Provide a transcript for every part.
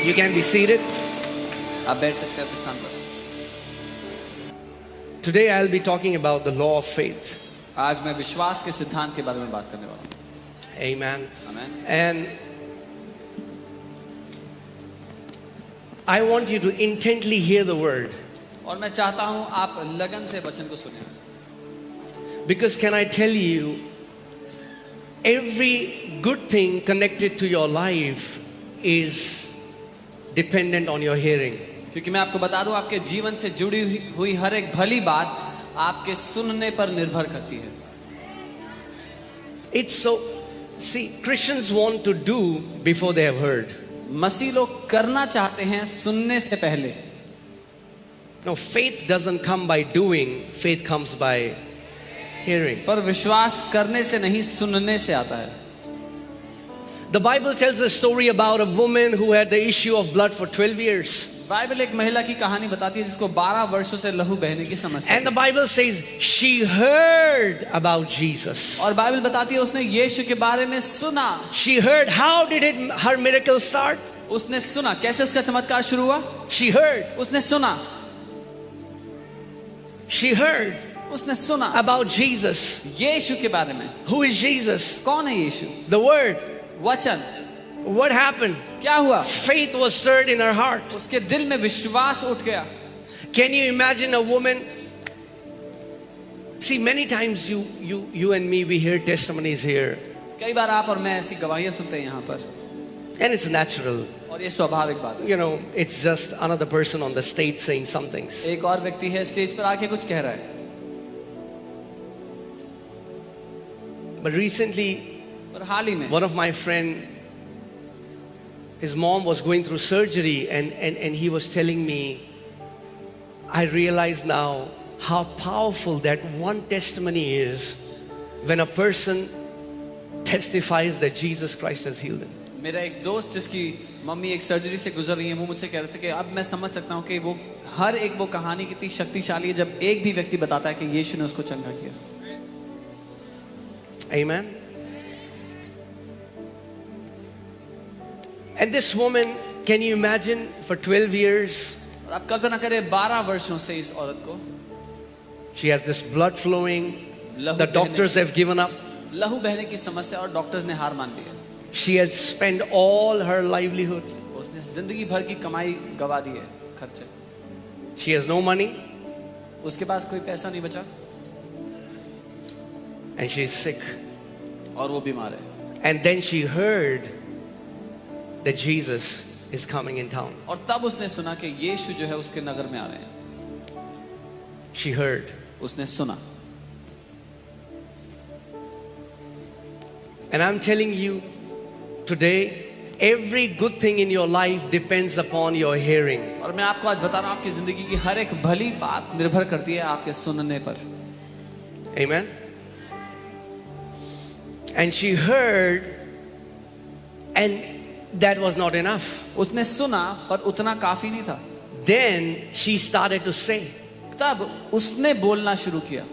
You can be seated. आप बैठ सकते हैं अपने स्थान पर। Today I'll be talking about the law of faith. आज मैं विश्वास के सिद्धांत के बारे में बात करने वाला हूँ। Amen. आमीन। And I want you to intently hear the word. और मैं चाहता हूँ आप लगन से वचन को सुनें। Because can I tell you, every good thing connected to your life is dependent on your hearing. क्योंकि मैं आपको बता दूं, आपके जीवन से जुड़ी हुई हर एक भली बात आपके सुनने पर निर्भर करती है। It's so, see, Christians want to do before they have heard. मसीह लोग करना चाहते हैं सुनने से पहले। No, faith doesn't come by doing, faith comes by hearing. पर विश्वास करने से नहीं, सुनने से आता है। The Bible tells a story about a woman who had the issue of blood for 12 years. Bible एक महिला की कहानी बताती है जिसको 12 वर्षों से लहू बहने की समस्या And the Bible says she heard about Jesus. और बाइबल बताती है उसने यीशु के बारे में सुना। She heard. How did her miracle start? उसने सुना। कैसे उसका चमत्कार शुरू हुआ? She heard. उसने सुना। She heard उसने सुना about Jesus. यीशु के बारे में। Who is Jesus? कौन है यीशु? The Word. वचन। What happened? क्या हुआ? Faith was stirred in her heart. उसके दिल में विश्वास उठ गया। Can you imagine a woman? See, many times you and me, we hear testimonies here, कई बार आप और मैं ऐसी गवाहियां सुनते हैं यहाँ पर, and it's natural. और ये स्वाभाविक बात है। You know, it's just another person on the stage saying some things. एक और व्यक्ति है स्टेज पर आके कुछ कह रहा है। But recently, और हाल ही में one of my friend, his mom was going through surgery, and he was telling me, I realize now how powerful that one testimony is when a person testifies that Jesus Christ has healed him. मेरा एक दोस्त जिसकी mummy एक surgery से गुजर रही है, वो मुझसे कह रहे थे कि अब मैं समझ सकता हूँ कि वो हर एक वो कहानी कितनी शक्तिशाली है जब एक भी व्यक्ति बताता है कि यीशु ने उसको चंगा किया। Amen. And this woman, can you imagine, for 12 years, और आप कल्पना करें 12 वर्षों से इस औरत को she has this blood flowing, लहू the बहने doctors have given up, लहू बहने की समस्या और डॉक्टर्स ने हार मान ली है। she has spent all her livelihood, उसने जिंदगी भर की कमाई गवा दी है, खर्चे। she has no money, उसके पास कोई पैसा नहीं बचा and she is sick. और वो बीमार है। And then she heard that Jesus is coming in town. और तब उसने सुना कि यीशु जो है उसके नगर में आ रहे हैं। She heard. उसने सुना। And I'm telling you today, every good thing in your life depends upon your hearing. और मैं आपको आज बता रहा हूँ, आपकी जिंदगी की हर एक भली बात निर्भर करती है आपके सुनने पर। Amen. And she heard, and that was not enough. उसने सुना पर उतना काफी नहीं था। Then she started to say, तब उसने बोलना शुरू किया।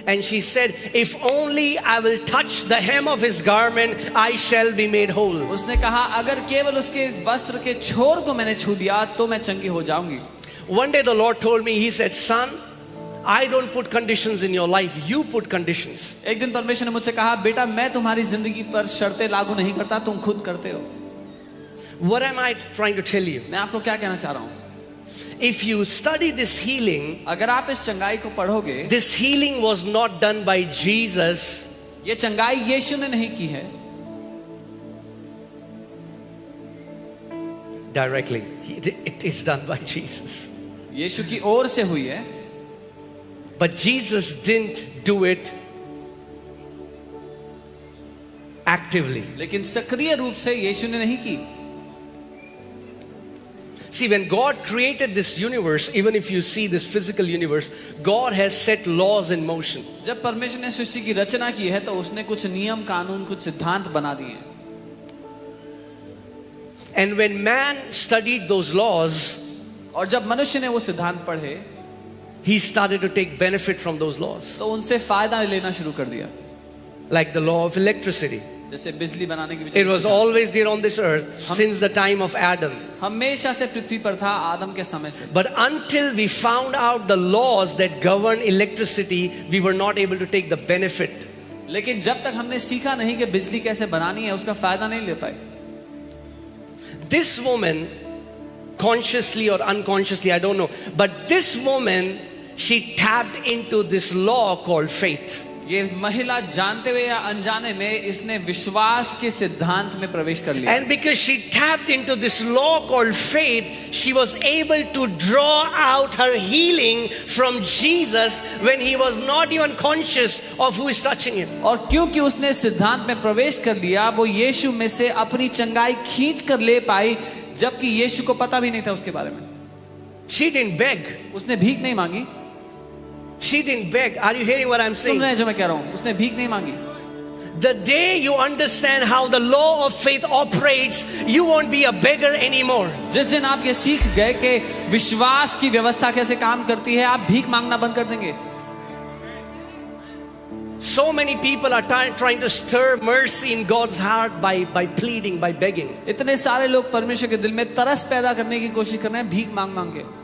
and she said, if only I will touch the hem of his garment, I shall be made whole. उसने कहा अगर केवल उसके वस्त्र के छोर को मैंने छू लिया तो मैं चंगी हो जाऊंगी। One day the Lord told me, he said, son, I don't put conditions in your life, you put conditions. एक दिन परमेश्वर ने मुझसे कहा, बेटा मैं तुम्हारी जिंदगी पर शर्तें लागू नहीं करता, तुम खुद करते हो। What am I trying to tell you? मैं आपको क्या कहना चाह रहा हूँ? If you study this healing, अगर आप इस चंगाई को पढ़ोगे, this healing was not done by Jesus. ये चंगाई यीशु ने नहीं की है Directly. It is done by Jesus. यीशु की ओर से हुई है, But Jesus didn't do it actively. लेकिन सक्रिय रूप से यीशु ने नहीं की। See, when God created this universe, even if you see this physical universe, God has set laws in motion. जब परमेश्वर ने सृष्टि की रचना की है तो उसने कुछ नियम कानून कुछ सिद्धांत बना दिए हैं। And when man studied those laws, और जब मनुष्य ने वो सिद्धांत पढ़े he started to take benefit from those laws. तो उनसे फायदा लेना शुरू कर दिया। Like the law of electricity. जैसे बिजली बनाने की It was always there on this earth since the time of Adam. हमेशा से पृथ्वी पर था आदम के समय से। But until we found out the laws that govern electricity, we were not able to take the benefit. लेकिन जब तक हमने सीखा नहीं कि बिजली कैसे बनानी है, उसका फायदा नहीं ले पाए। This woman, consciously or unconsciously, I don't know, but this woman, she tapped into this law called faith. ये महिला जानते हुए या अनजाने में इसने विश्वास के सिद्धांत में प्रवेश कर लिया। And because she tapped into this law called faith, she was able to draw out her healing from Jesus when he was not even conscious of who is touching him. और क्योंकि उसने सिद्धांत में प्रवेश कर लिया, वो यीशु में से अपनी चंगाई खींच कर ले पाई, जबकि यीशु को पता भी नहीं था उसके बारे में। She didn't beg. उसने भीख नहीं मांगी। She didn't beg. Are you hearing what I'm soon saying? रहे हैं जो मैं कह रहा हूँ? उसने भीख नहीं मांगी। The day you understand how the law of faith operates, you won't be a beggar anymore. जिस दिन आप ये सीख गए कि विश्वास की व्यवस्था कैसे काम करती है, आप भीख मांगना बंद कर देंगे। So many people are trying to stir mercy in God's heart by pleading, by begging. इतने सारे लोग परमेश्वर के दिल में तरस पैदा करने की कोशिश कर रहे हैं भीख मांग मांग के।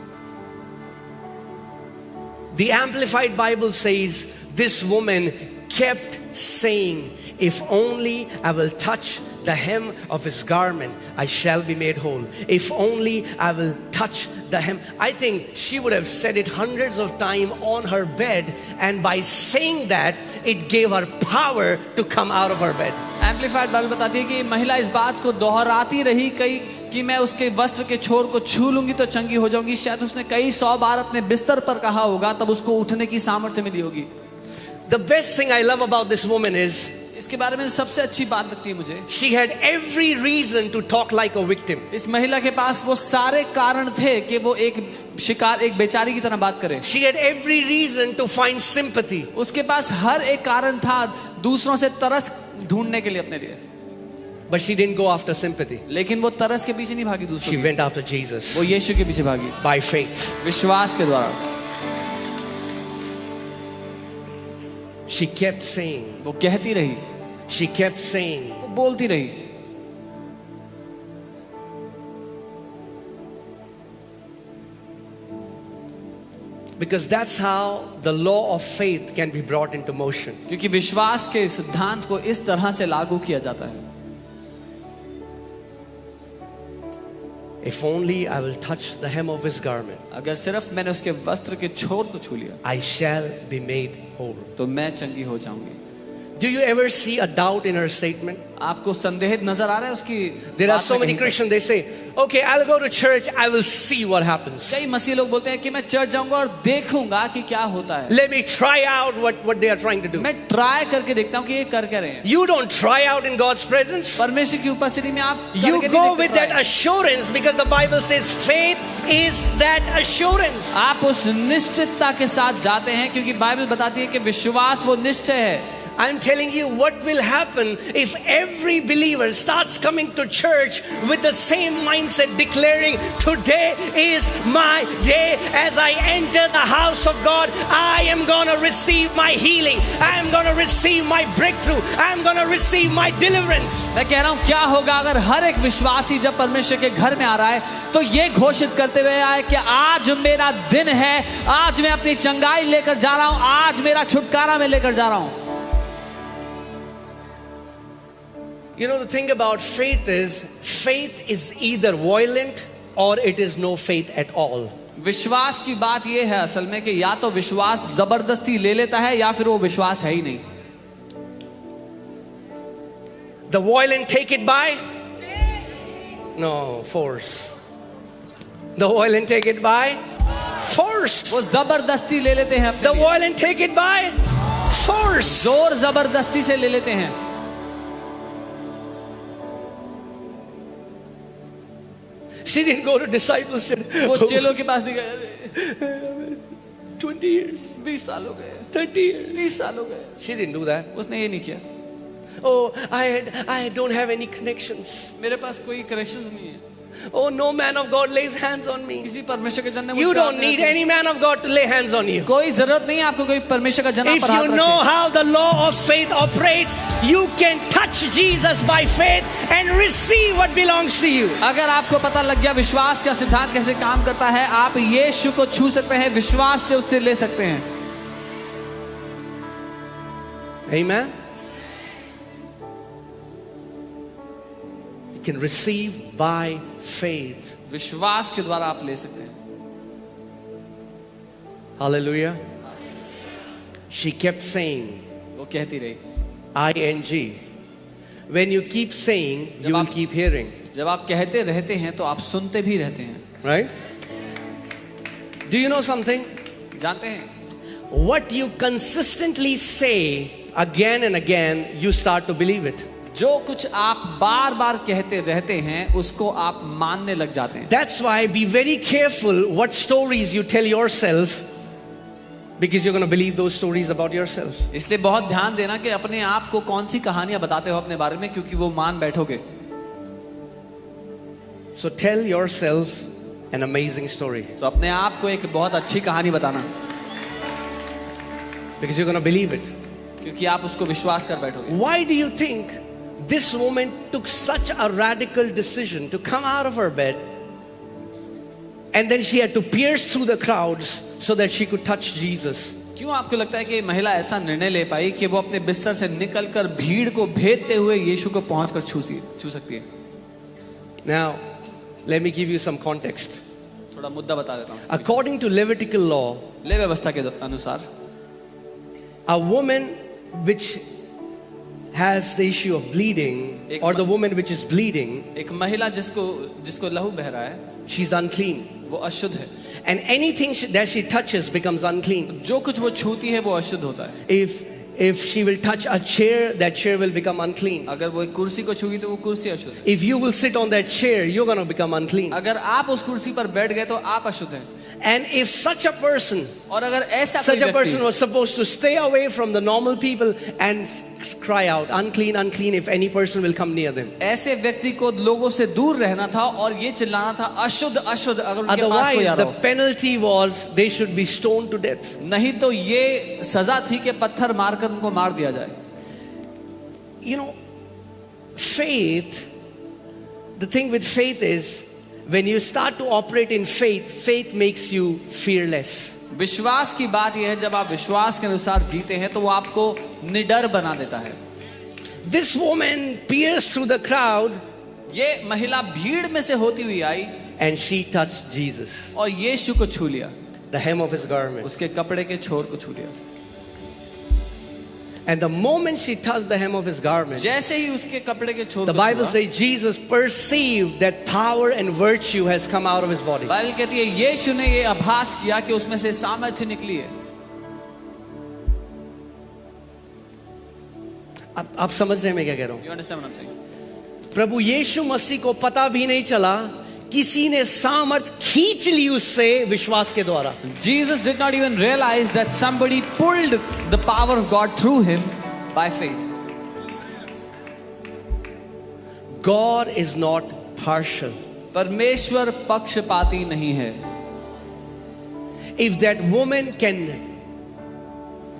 The Amplified Bible says this woman kept saying, if only I will touch the hem of his garment, I shall be made whole. If only I will touch the hem. I think she would have said it hundreds of times on her bed, and by saying that, it gave her power to come out of her bed. Amplified Bible बताती है कि महिला इस बात को दोहराती रही कई कि मैं उसके वस्त्र के छोर को छू लूंगी तो चंगी हो जाऊंगी। शायद उसने कई 100 बार अपने बिस्तर पर कहा होगा, तब उसको उठने की सामर्थ्य मिली होगी। The best thing I love about this woman is, इसके बारे में सबसे अच्छी बात लगती है मुझे, she had every reason to talk like a victim. इस महिला के पास वो सारे कारण थे कि वो एक शिकार, एक बेचारी की तरह बात करे। She had every reason to find sympathy. उसके पास हर एक कारण था दूसरों से तरस ढूंढने के लिए अपने लिए। But she didn't go after sympathy. लेकिन वो तरस के पीछे नहीं भागी दूसरों She की। went after Jesus वो यीशु के पीछे भागी by faith. विश्वास के द्वारा। She kept saying, वो कहती रही, she kept saying, वो बोलती रही। because that's how the law of faith can be brought into motion. क्योंकि विश्वास के सिद्धांत को इस तरह से लागू किया जाता है। If only I will touch the hem of his garment, अगर सिर्फ मैंने उसके वस्त्र के छोर को छू लिया, I shall be made whole. तो मैं चंगी हो जाऊंगी। Do you ever see a doubt in her statement? आपको संदेह नजर आ रहा है उसकी? There are बात so में many कहीं पर? Christians, they say, okay, I'll go to church, I will see what happens. कई मसीह लोग बोलते हैं कि मैं चर्च जाऊंगा और देखूंगा कि क्या होता है। Let me try out what they are trying to do. मैं ट्राई करके देखता हूँ कि ये कर क्या रहे हैं। You don't try out in God's presence. परमेश्वर की उपस्थिति में आप You करके go नहीं with देखते that try। assurance because the Bible says faith is that assurance. आप उस निश्चितता के साथ जाते हैं क्योंकि बाइबल बताती है कि विश्वास वो निश्चय है। I'm telling you what will happen if every believer starts coming to church with the same mindset, declaring, today is my day. As I enter the house of God, I am going to receive my healing. I am going to receive my breakthrough. I am going to receive my deliverance. मैं कह रहा हूँ क्या होगा अगर हर एक विश्वासी जब परमेश्वर के घर में आ रहा है तो ये घोषित करते हुए आए कि आज मेरा दिन है, आज मैं अपनी चंगाई लेकर जा रहा हूँ, आज मेरा छुटकारा मैं लेकर जा रहा हूँ। You know, the thing about faith is either violent or it is no faith at all. विश्वास की बात ये है असल में कि या तो विश्वास जबरदस्ती ले लेता है या फिर वो विश्वास है ही नहीं। The violent take it by? No, force. The violent take it by? Force. वो जबरदस्ती ले लेते हैं The अपने लिए। violent take it by? Force. जोर जबरदस्ती से ले लेते हैं। She didn't go to disciples and वो चेलों के पास नहीं गए। 20 years, 20 साल हो गए, 30 years. 30 साल हो गए। She didn't do that. उसने ये नहीं किया। Oh, I don't have any connections. मेरे पास कोई कनेक्शंस नहीं है। Oh, no man of God lays hands on me. किसी परमेश्वर के जन ने मुझ You पे don't हाथ need नहीं रखे। any man of God to lay hands on you. कोई जरूरत नहीं है आपको कोई परमेश्वर का जना If पर हाथ you know रखे। how the law of faith operates, you can touch Jesus by faith and receive what belongs to you. अगर आपको पता लग गया विश्वास का सिद्धांत कैसे काम करता है, आप यीशु को छू सकते हैं, विश्वास से उससे ले सकते हैं। Amen. You can receive by faith. विश्वास के द्वारा आप ले सकते हैं। Hallelujah. She kept saying, वो कहती रही। ing. When you keep saying, you will keep hearing. जब आप कहते रहते हैं तो आप सुनते भी रहते हैं। Right? Do you know something? जानते हैं, What you consistently say again and again, you start to believe it. जो कुछ आप बार बार कहते रहते हैं उसको आप मानने लग जाते हैं। That's why be very careful what stories you tell yourself, because you're going to believe those stories about yourself. इसलिए बहुत ध्यान देना कि अपने आप को कौन सी कहानियां बताते हो अपने बारे में, क्योंकि वो मान बैठोगे। So tell yourself an amazing story, तो अपने आप को एक बहुत अच्छी कहानी बताना, because you're going to believe it. क्योंकि आप उसको विश्वास कर बैठोगे। Why do you think this woman took such a radical decision to come out of her bed, and then she had to pierce through the crowds so that she could touch Jesus? क्यों आपको लगता है कि महिला ऐसा निर्णय ले पाई कि वो अपने बिस्तर से निकलकर भीड़ को भेदते हुए यीशु को पहुंचकर छू सकती है? Now, let me give you some context. थोड़ा मुद्दा बता देता हूँ। According to Levitical law, ले व्यवस्था के अनुसार a woman which has the issue of bleeding, or the woman which is bleeding, एक महिला जिसको लहू बह रहा है, she's unclean. वो अशुद्ध है। And anything that she touches becomes unclean. जो कुछ वो छूती है वो अशुद्ध होता है। If she will touch a chair, that chair will become unclean. अगर वो एक कुर्सी को छूगी तो वो कुर्सी अशुद्ध है। If you will sit on that chair, you're going to become unclean. अगर आप उस कुर्सी पर बैठ गए तो आप अशुद्ध हैं। And if such a person और अगर ऐसा Such कोई a person व्यक्ति was supposed to stay away from the normal people and cry out, unclean, unclean, if any person will come near them. ऐसे व्यक्ति को लोगों से दूर रहना था और ये चिल्लाना था अशुद्ध अशुद्ध, अगर उनके पास कोई आ Otherwise, रहा the हो। penalty was they should be stoned to death. नहीं तो ये सजा थी कि पत्थर मारकर उनको मार दिया जाए। You know, faith, the thing with faith is, when you start to operate in faith, faith makes you fearless. विश्वास की बात यह है, जब आप विश्वास के अनुसार जीते हैं तो वो आपको निडर बना देता है। This woman pierced through the crowd ये महिला भीड़ में से होती हुई आई and she touched Jesus, और यीशु को छू लिया, the hem of his garment. उसके कपड़े के छोर को छू लिया। And the moment she touched the hem of his garment, जैसे ही उसके कपड़े के छोर the को Bible छुआ, says Jesus perceived that power and virtue has come out of his body. Bible कहती है यीशु ने ये आभास किया कि उसमें से सामर्थ्य निकली है। आप समझ रहे हैं मैं क्या कह रहा हूं? You understand what I'm saying? प्रभु यीशु मसीह को पता भी नहीं चला, किसी ने सामर्थ खींच ली उससे विश्वास के द्वारा। Jesus did not even realize that somebody pulled the power of God through him by faith. God is not partial. परमेश्वर पक्षपाती नहीं है। If that woman can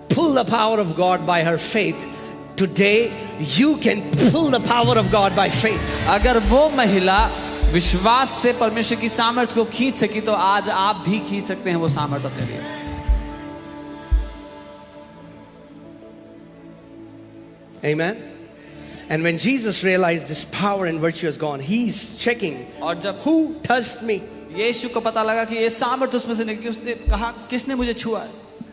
pull the power of God by her faith, today you can pull the power of God by faith. अगर वो महिला विश्वास से परमेश्वर की सामर्थ को खींच सकी तो आज आप भी खींच सकते हैं वो सामर्थ अपने लिए। Amen. And when Jesus realized this power and virtue has gone, he's checking, और जब who touched me? यीशु को पता लगा कि ये सामर्थ उसमें से निकली, उसने कहा किसने मुझे छुआ है?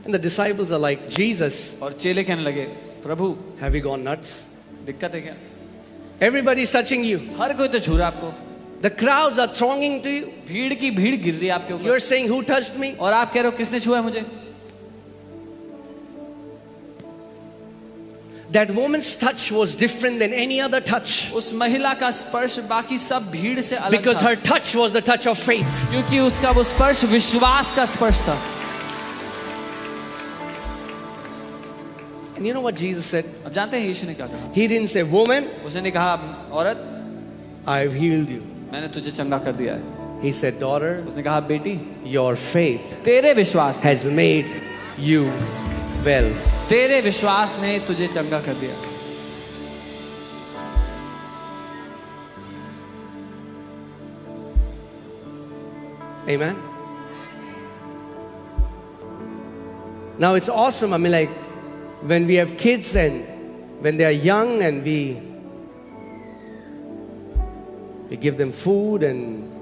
And the disciples are like, Jesus, और चेले कहने लगे, प्रभु have you gone nuts? दिक्कत है क्या? Everybody's touching you. हर कोई तो छू रहा है आपको, The crowds are thronging to you. भीड़ की भीड़ गिर रही है आपके ऊपर, You're saying, who touched me? और आप कह रहे हो किसने छुआ है मुझे? That woman's touch was different than any other touch, उस महिला का स्पर्श बाकी सब भीड़ से अलग because था, her touch was the touch of faith. क्योंकि उसका वो स्पर्श विश्वास का स्पर्श था। And you know what Jesus said? अब जानते हैं यीशु ने क्या कहा? He didn't say, woman, उसने कहा औरत I've healed you. मैंने तुझे चंगा कर दिया है। He said, daughter, उसने कहा बेटी your faith तेरे विश्वास has made you well. तेरे विश्वास ने तुझे चंगा कर दिया। Amen. Now it's awesome. I mean, like when we have kids and when they are young and we give them food and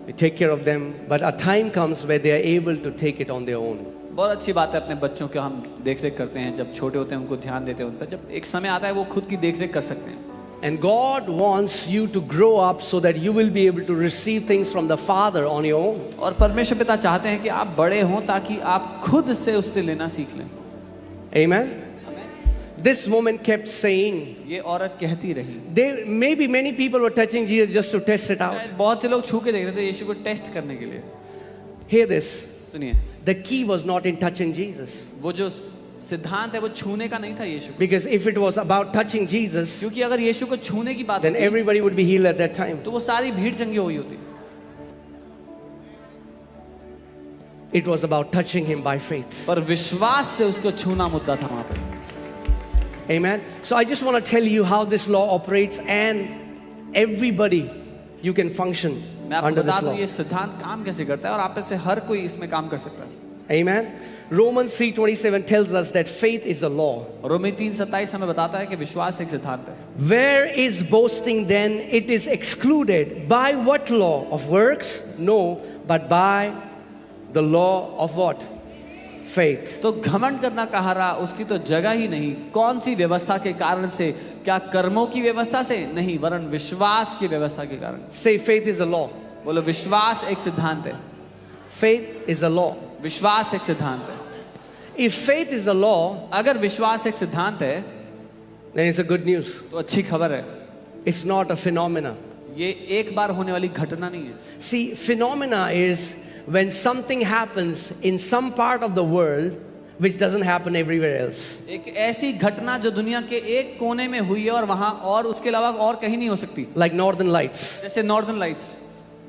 we take care of them, but a time comes where they are able to take it on their own. बहुत अच्छी बात है, अपने बच्चों के हम देख रेख करते हैं, जब छोटे होते हैं उनको ध्यान देते हैं उन पर, जब एक समय आता है वो खुद की देख रेख कर सकते हैं। And God wants you to grow up so that you will be able to receive things from the Father on your own. और परमेश्वर पिता चाहते हैं कि आप बड़े हों ताकि आप खुद से उससे लेना सीख लें। Amen. This woman kept saying, ये औरत कहती रही। there maybe many people were touching Jesus just to test it out. शायद बहुत से लोग छू के देख रहे थे यीशु को टेस्ट करने के लिए। Hear this. सुनिए, The key was not in touching Jesus. वो जो सिद्धांत है वो छूने का नहीं था यीशु को, Because if it was about touching Jesus, क्योंकि अगर यीशु को छूने की बात then होती everybody would be healed at that time. तो वो सारी भीड़ चंगी हुई होती। It was about touching him by faith. पर विश्वास से उसको छूना मुद्दा था वहां पे। Amen. So I just want to tell you how this law operates, and everybody you can function मैं आपको under बता this दूं law. ये सिद्धांत काम कैसे करता है और आप में से हर कोई इसमें काम कर सकता है। Amen. Romans 3:27 tells us that faith is the law. रोमी 3:27 हमें बताता है कि विश्वास एक सिद्धांत है। Where is boasting then? It is excluded. By what law? Of works? No, but by the law of what? Faith. तो घमंड करना कहा रहा, उसकी तो जगह ही नहीं। कौन सी व्यवस्था के कारण से? क्या कर्मों की व्यवस्था से? नहीं, वरन विश्वास की व्यवस्था के कारण। Say faith is a law. बोलो विश्वास एक सिद्धांत है। Faith is a law. विश्वास एक सिद्धांत है। If faith is a law, अगर विश्वास एक सिद्धांत है then it's a good news. तो अच्छी खबर है। It's not a phenomena. ये एक बार होने वाली घटना नहीं है। See, phenomena is when something happens in some part of the world which doesn't happen everywhere else. एक ऐसी घटना जो दुनिया के एक कोने में हुई है और वहां और उसके अलावा और कहीं नहीं हो सकती। Like Northern Lights. जैसे northern lights,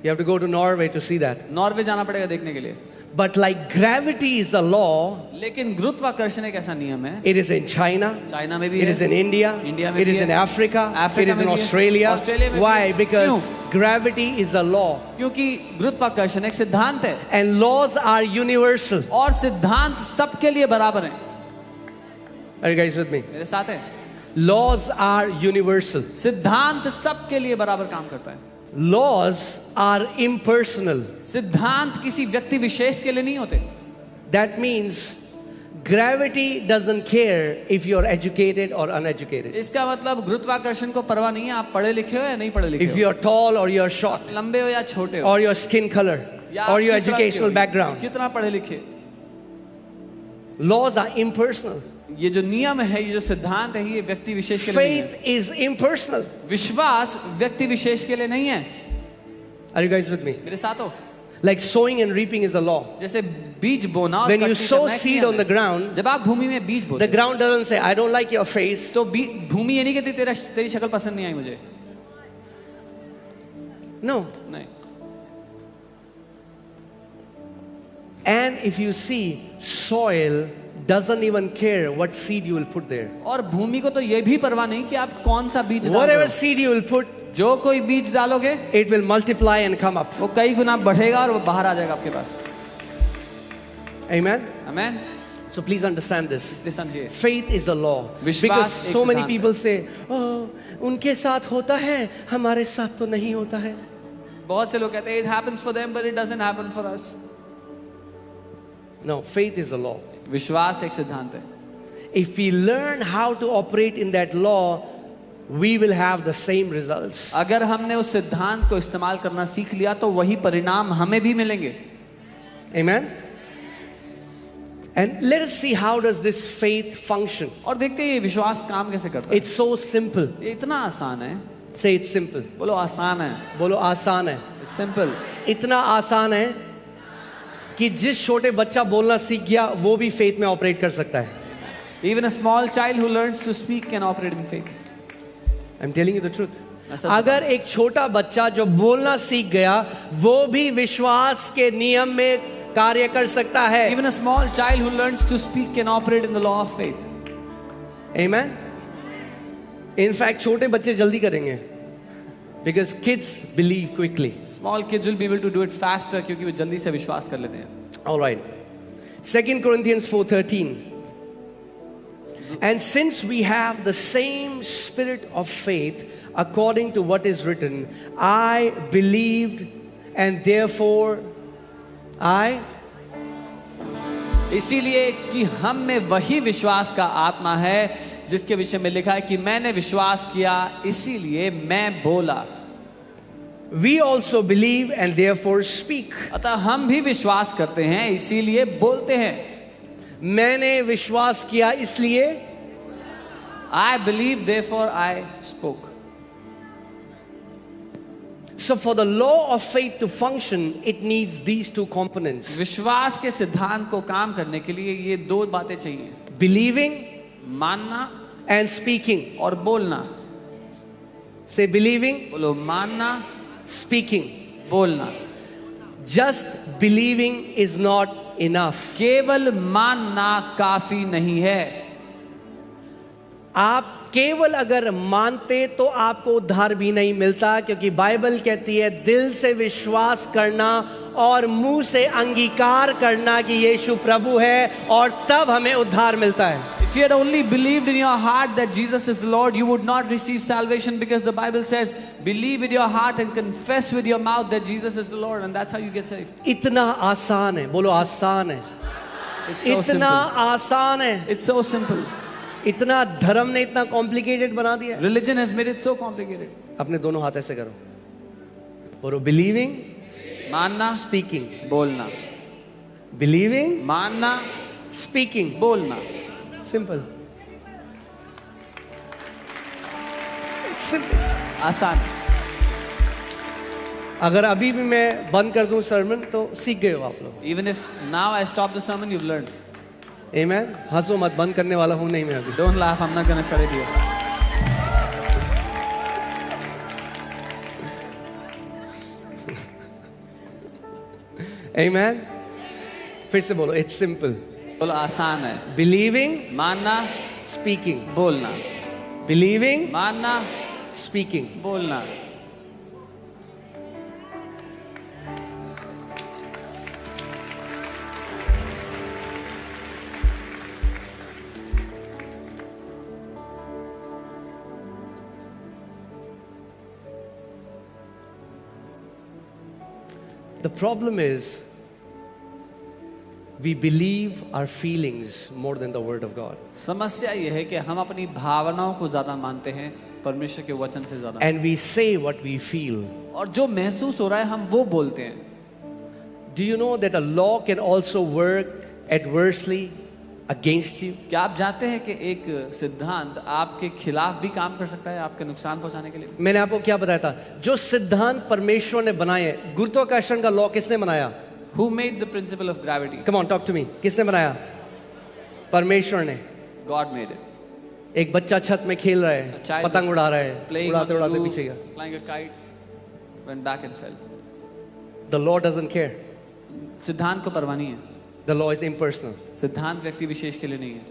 You have to go to Norway to see that. Norway जाना पड़ेगा देखने के लिए। But like gravity is a law, लेकिन गुरुत्वाकर्षण एक ऐसा नियम है। it is in China, China में भी it है, is in India, इंडिया में it भी is है, in Africa, it Africa is में in भी है, Australia. ऑस्ट्रेलिया में भी Why? है। Because क्यों? gravity is a law. क्योंकि गुरुत्वाकर्षण एक सिद्धांत है And laws are universal. और सिद्धांत सबके लिए बराबर है। Are you guys with me? मेरे साथ है, Laws are universal. सिद्धांत सबके लिए बराबर काम करता है। Laws are impersonal. सिद्धांत किसी व्यक्ति विशेष के लिए नहीं होते। That means gravity doesn't care if you're educated or uneducated. इसका मतलब गुरुत्वाकर्षण को परवाह नहीं है आप पढ़े लिखे हो या नहीं पढ़े लिखे If हो, you're tall or you're short, लंबे हो या छोटे हो, or your skin color, या or आप your किस रंग के educational हो, background. कितना पढ़े लिखे। Laws are impersonal. ये जो नियम है, ये जो सिद्धांत है, ये व्यक्ति विशेष के लिए नहीं है। Faith is impersonal. विश्वास व्यक्ति विशेष के लिए नहीं है। Are you guys with me? मेरे साथ हो। Like sowing and reaping is a law. जैसे बीज बोना और When you कटनी sow करना एक seed नियम on the है। ground, जब आप भूमि में बीज the बोते ground doesn't say, I don't like your face. तो भूमि ये नहीं कहती तेरी शक्ल पसंद नहीं आई मुझे। No. नहीं। And if you see, soil doesn't even care what seed you will put there. और भूमि को तो ये भी परवाह नहीं कि आप कौन सा बीज डाल रहे Whatever हो। seed you will put, जो कोई बीज डालोगे it will multiply and come up. वो कई गुना बढ़ेगा और वो बाहर आ जाएगा आपके पास। Amen? Amen. So please understand this. इसलिए समझिए, Faith is the law. विश्वास Because एक so many सिद्धांत people say, oh, उनके साथ होता है, हमारे साथ तो नहीं होता है. बहुत से लोग कहते हैं it happens for them but it doesn't happen for us। No, faith is the law. विश्वास एक सिद्धांत है। If we learn how to operate in that law, we will have the same results. अगर हमने उस सिद्धांत को इस्तेमाल करना सीख लिया तो वही परिणाम हमें भी मिलेंगे। Amen? And let us see how does this faith function. और देखते हैं ये विश्वास काम कैसे करता है। It's so simple. ये इतना आसान है। Say it's simple. बोलो आसान है। बोलो आसान है. It's simple। इतना आसान है कि जिस छोटे बच्चा बोलना सीख गया वो भी फेथ में ऑपरेट कर सकता है. Even a small child who learns to speak can operate in faith। I'm telling you the truth. मैं सच अगर एक छोटा बच्चा जो बोलना सीख गया वो भी विश्वास के नियम में कार्य कर सकता है. Even a small child who learns to speak can operate in the law of faith. Amen. In fact, छोटे बच्चे जल्दी करेंगे. Because kids believe quickly. Small kids will be able to do it faster क्योंकि वो जल्दी से विश्वास कर लेते हैं. All right. 2 Corinthians 4:13. And since we have the same spirit of faith, according to what is written, I believed and therefore I. इसीलिए कि हम में वही विश्वास का आत्मा है जिसके विषय में लिखा है कि मैंने विश्वास किया इसीलिए मैं बोला. We also believe and therefore speak. अतः हम भी विश्वास करते हैं इसीलिए बोलते हैं. मैंने विश्वास किया इसलिए. I believe therefore I spoke. So for the law of faith to function, it needs these two components. विश्वास के सिद्धांत को काम करने के लिए ये दो बातें चाहिए. Believing मानना and speaking. और बोलना. Say believing. बोलो मानना. Speaking. बोलना. Just believing is not enough. केवल मानना काफी नहीं है. आप केवल अगर मानते तो आपको उद्धार भी नहीं मिलता, क्योंकि बाइबल कहती है दिल से विश्वास करना और मुंह से अंगीकार करना कि यीशु प्रभु है, और तब हमें उद्धार मिलता है. If you had only believed in your heart that Jesus is the Lord, you would not receive salvation, because the Bible says, believe with your heart and confess with your mouth that Jesus is the Lord, and that's how you get saved. इतना आसान है. बोलो आसान है. It's so इतना simple. आसान है. It's so simple. इतना धर्म ने इतना कॉम्प्लिकेटेड बना दिया. Religion has made it so complicated. अपने दोनों हाथ ऐसे करो. बोलो बिलीविंग. मानना. स्पीकिंग. बोलना. बिलीविंग. मानना. स्पीकिंग. बोलना. सिंपल. सिंपल. आसान. अगर अभी भी मैं बंद कर दूं सर्मन तो सीख गए हो आप लोग. Even if now I stop the sermon, you've learned. Amen. हंसो मत, बंद करने वाला हूं नहीं मैं अभी. Don't laugh, I'm not going to shut it here. Amen. फिर से बोलो. It's simple. बोलो आसान है. Believing, मानना. speaking. बोलना. Believing, मानना. speaking. बोलना. The problem is we believe our feelings more than the word of God. समस्या ये है कि हम अपनी भावनाओं को ज्यादा मानते हैं परमेश्वर के वचन से ज्यादा. And we say what we feel. और जो महसूस हो रहा है हम वो बोलते हैं. Do you know that a law can also work adversely against you? क्या आप जानते हैं कि एक सिद्धांत आपके खिलाफ भी काम कर सकता है, आपके नुकसान पहुंचाने के लिए? मैंने आपको क्या बताया था? जो सिद्धांत परमेश्वर ने बनाए, गुरुत्वाकर्षण का लॉ किसने बनाया? Who made the principle of gravity? Come on, talk to me. किसने बनाया? परमेश्वर ने. God made it. एक बच्चा छत में खेल रहा है, पतंग उड़ा रहा है, Playing on उड़ाते the उड़ाते roof, पीछे गया. flying a kite, went back and fell. The law doesn't care. सिद्धांत को परवाह नहीं है. The law is impersonal. सिद्धांत व्यक्ति विशेष के लिए नहीं है.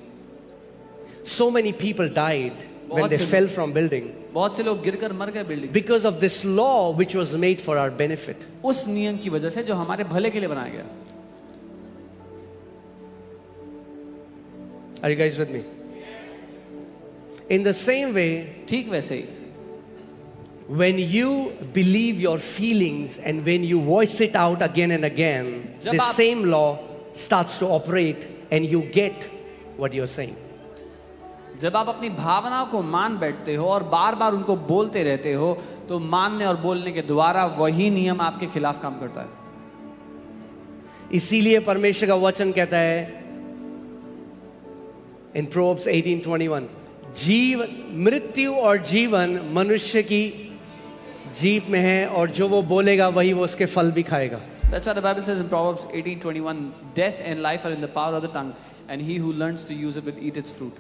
So many people died when they fell from building बहुत से लोग गिरकर मर गए building. because of this law which was made for our benefit. उस नियम की वजह से जो हमारे भले के लिए बनाया गया. Are you guys with me? In the same way, ठीक वैसे ही when you believe your feelings and when you voice it out again and again, जब the आप- same law starts to operate and you get what you're saying. जब आप अपनी भावनाओं को मान बैठते हो और बार बार उनको बोलते रहते हो तो मानने और बोलने के द्वारा वही नियम आपके खिलाफ काम करता है. इसीलिए परमेश्वर का वचन कहता है in Proverbs 18:21, जीवन, मृत्यु और जीवन मनुष्य की जीभ में है, और जो वो बोलेगा वही वो उसके फल भी खाएगा. That's what the Bible says in Proverbs 18:21, death and life are in the power of the tongue, and he who learns to use it will eat its fruit.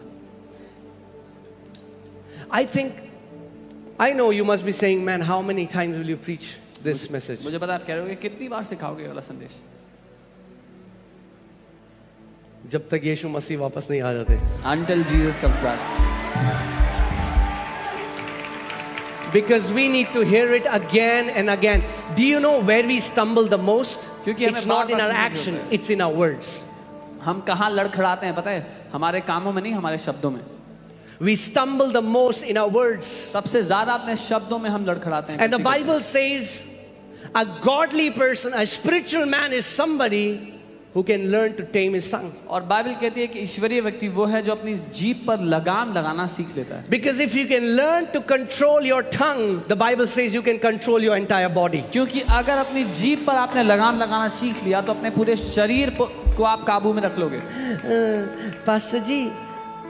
I think I know you must be saying, man, how many times will you preach this message? मुझे पता आप कह रहे होगे कितनी बार सिखाओगे ये वाला संदेश, जब तक यीशु मसीह वापस नहीं आ जाते. until Jesus comes back. Because we need to hear it again and again. Do you know where we stumble the most? क्योंकि It's हमें not in बार-बार our सुनने की action, जरूरत है. it's in our words. हम कहाँ लड़खड़ाते हैं पता है? हमारे कामों में नहीं, हमारे शब्दों में. We stumble the most in our words. सबसे ज्यादा अपने शब्दों में हम लड़खड़ाते हैं. And the Bible says a godly person, a spiritual man is somebody who can learn to tame his tongue. और बाइबल कहती है कि ईश्वरीय व्यक्ति वो है जो अपनी जीभ पर लगाम लगाना सीख लेता है. Because if you can learn to control your tongue, the Bible says you can control your entire body. क्योंकि अगर अपनी जीभ पर आपने लगाम लगाना सीख लिया तो अपने पूरे शरीर को आप काबू में रख लोगे. पास्टर जी,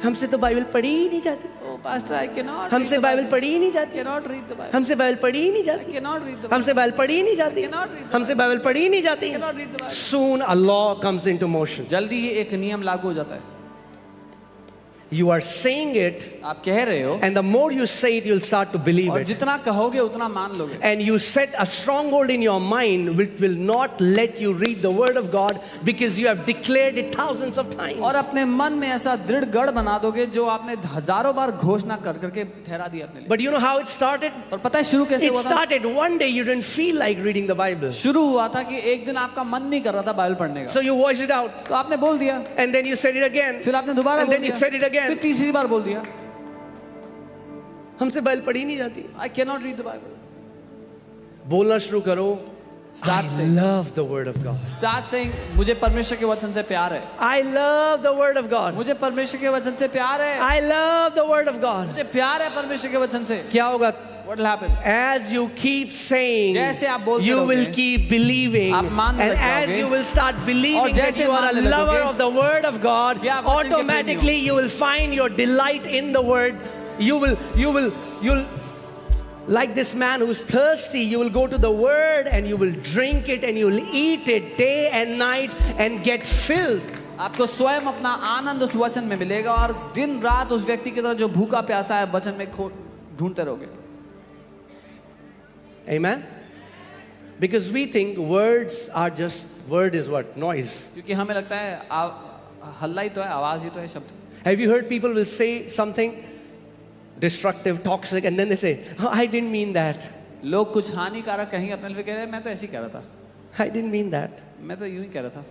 हमसे तो बाइबल पढ़ी ही नहीं जाती. Oh, Pastor, I cannot. हमसे बाइबल पढ़ी ही नहीं जाती. Cannot read the Bible. हमसे बाइबल पढ़ी ही नहीं I जाती. cannot read the Bible. हमसे बाइबल पढ़ी ही नहीं जाती. cannot read the हमसे बाइबल पढ़ी ही नहीं जाती. cannot read the Bible. Soon a law comes into motion. जल्दी ही एक नियम लागू हो जाता है. You are saying it, आप कह रहे हो and the more you say it, you'll start to believe और it. जितना कहोगे उतना मान लोगे. And you set a stronghold in your mind which will not let you read the word of God because you have declared it thousands of times. और अपने मन में ऐसा दृढ़ गढ़ बना दोगे जो आपने हजारों बार घोषणा कर करके ठहरा दिया अपने लिए. But you know how it started? पर पता है शुरू कैसे It हुआ था? started one day you didn't feel like reading the Bible. शुरू हुआ था कि एक दिन आपका मन नहीं कर रहा था बाइबल पढ़ने का. So you voiced it out. तो आपने बोल दिया. And then you said it again. फिर आपने दोबारा And बोल then you दिया. said it again. फिर तीसरी बार बोल दिया. हमसे बाइबल पढ़ी नहीं जाती. I cannot read the Bible. बोलना शुरू करो. Start I saying. love the word of God. Start saying मुझे परमेश्वर के वचन से प्यार है. I love the word of God. मुझे परमेश्वर के वचन से प्यार है. I love the word of God. मुझे प्यार है परमेश्वर के वचन से. क्या होगा? What will happen? As you keep saying, जैसे आप बोलते you will रहोगे, keep believing, आप मानने and लग as जाओगे, you will start और believing that जैसे you are a मानने lover लगोगे, of the word of God, कि आप वचन के प्रेमी हो। automatically you will find your delight in the word. You'll like this man who's thirsty, you will go to the word and you will drink it and you will eat it day and night and get filled. आपको स्वयं अपना आनंद उस वचन में मिलेगा और दिन रात उस व्यक्ति की तरह जो भूखा प्यासा है वचन में ढूंढते रहोगे. Amen? Because we think words are just, word is what? Noise. क्योंकि हमें लगता है हल्ला ही तो है, आवाज ही तो है, शब्द. Have you heard people will say something destructive, toxic, and then they say, oh, I didn't mean that. लोग कुछ हानिकारक कहीं अपने लिए कह रहे हैं, मैं तो ऐसे ही कह रहा था. I didn't mean that. मैं तो यूं ही कह रहा था.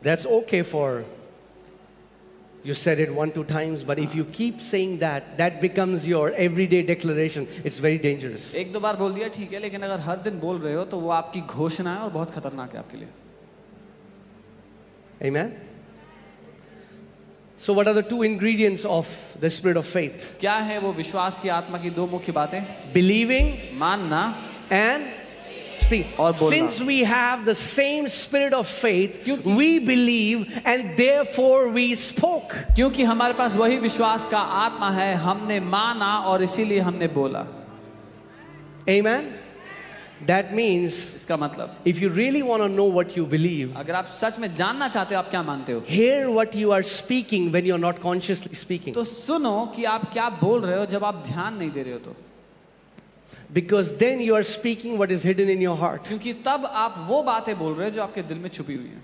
That's okay for you said it 1-2 times, but if you keep saying that, that becomes your everyday declaration. It's very dangerous. एक दो बार बोल दिया ठीक है, लेकिन अगर हर दिन बोल रहे हो तो वो आपकी घोषणा है और बहुत खतरनाक है आपके लिए. Amen? So what are the two ingredients of the spirit of faith? क्या है वो विश्वास की आत्मा की दो मुख्य बातें? Believing मानना and speak. और बोलना. Since we have the same spirit of faith, we believe and therefore we spoke. क्योंकि हमारे पास वही विश्वास का आत्मा है, हमने माना और इसीलिए हमने बोला. Amen? That means इसका मतलब if you really want to know what you believe, अगर आप सच में जानना चाहते हो आप क्या मानते हो, hear what you are speaking when you are not consciously speaking. तो सुनो कि आप क्या बोल रहे हो जब आप ध्यान नहीं दे रहे हो तो. Because then you are speaking what is hidden in your heart. क्योंकि तब आप वो बातें बोल रहे हो जो आपके दिल में छुपी हुई हैं.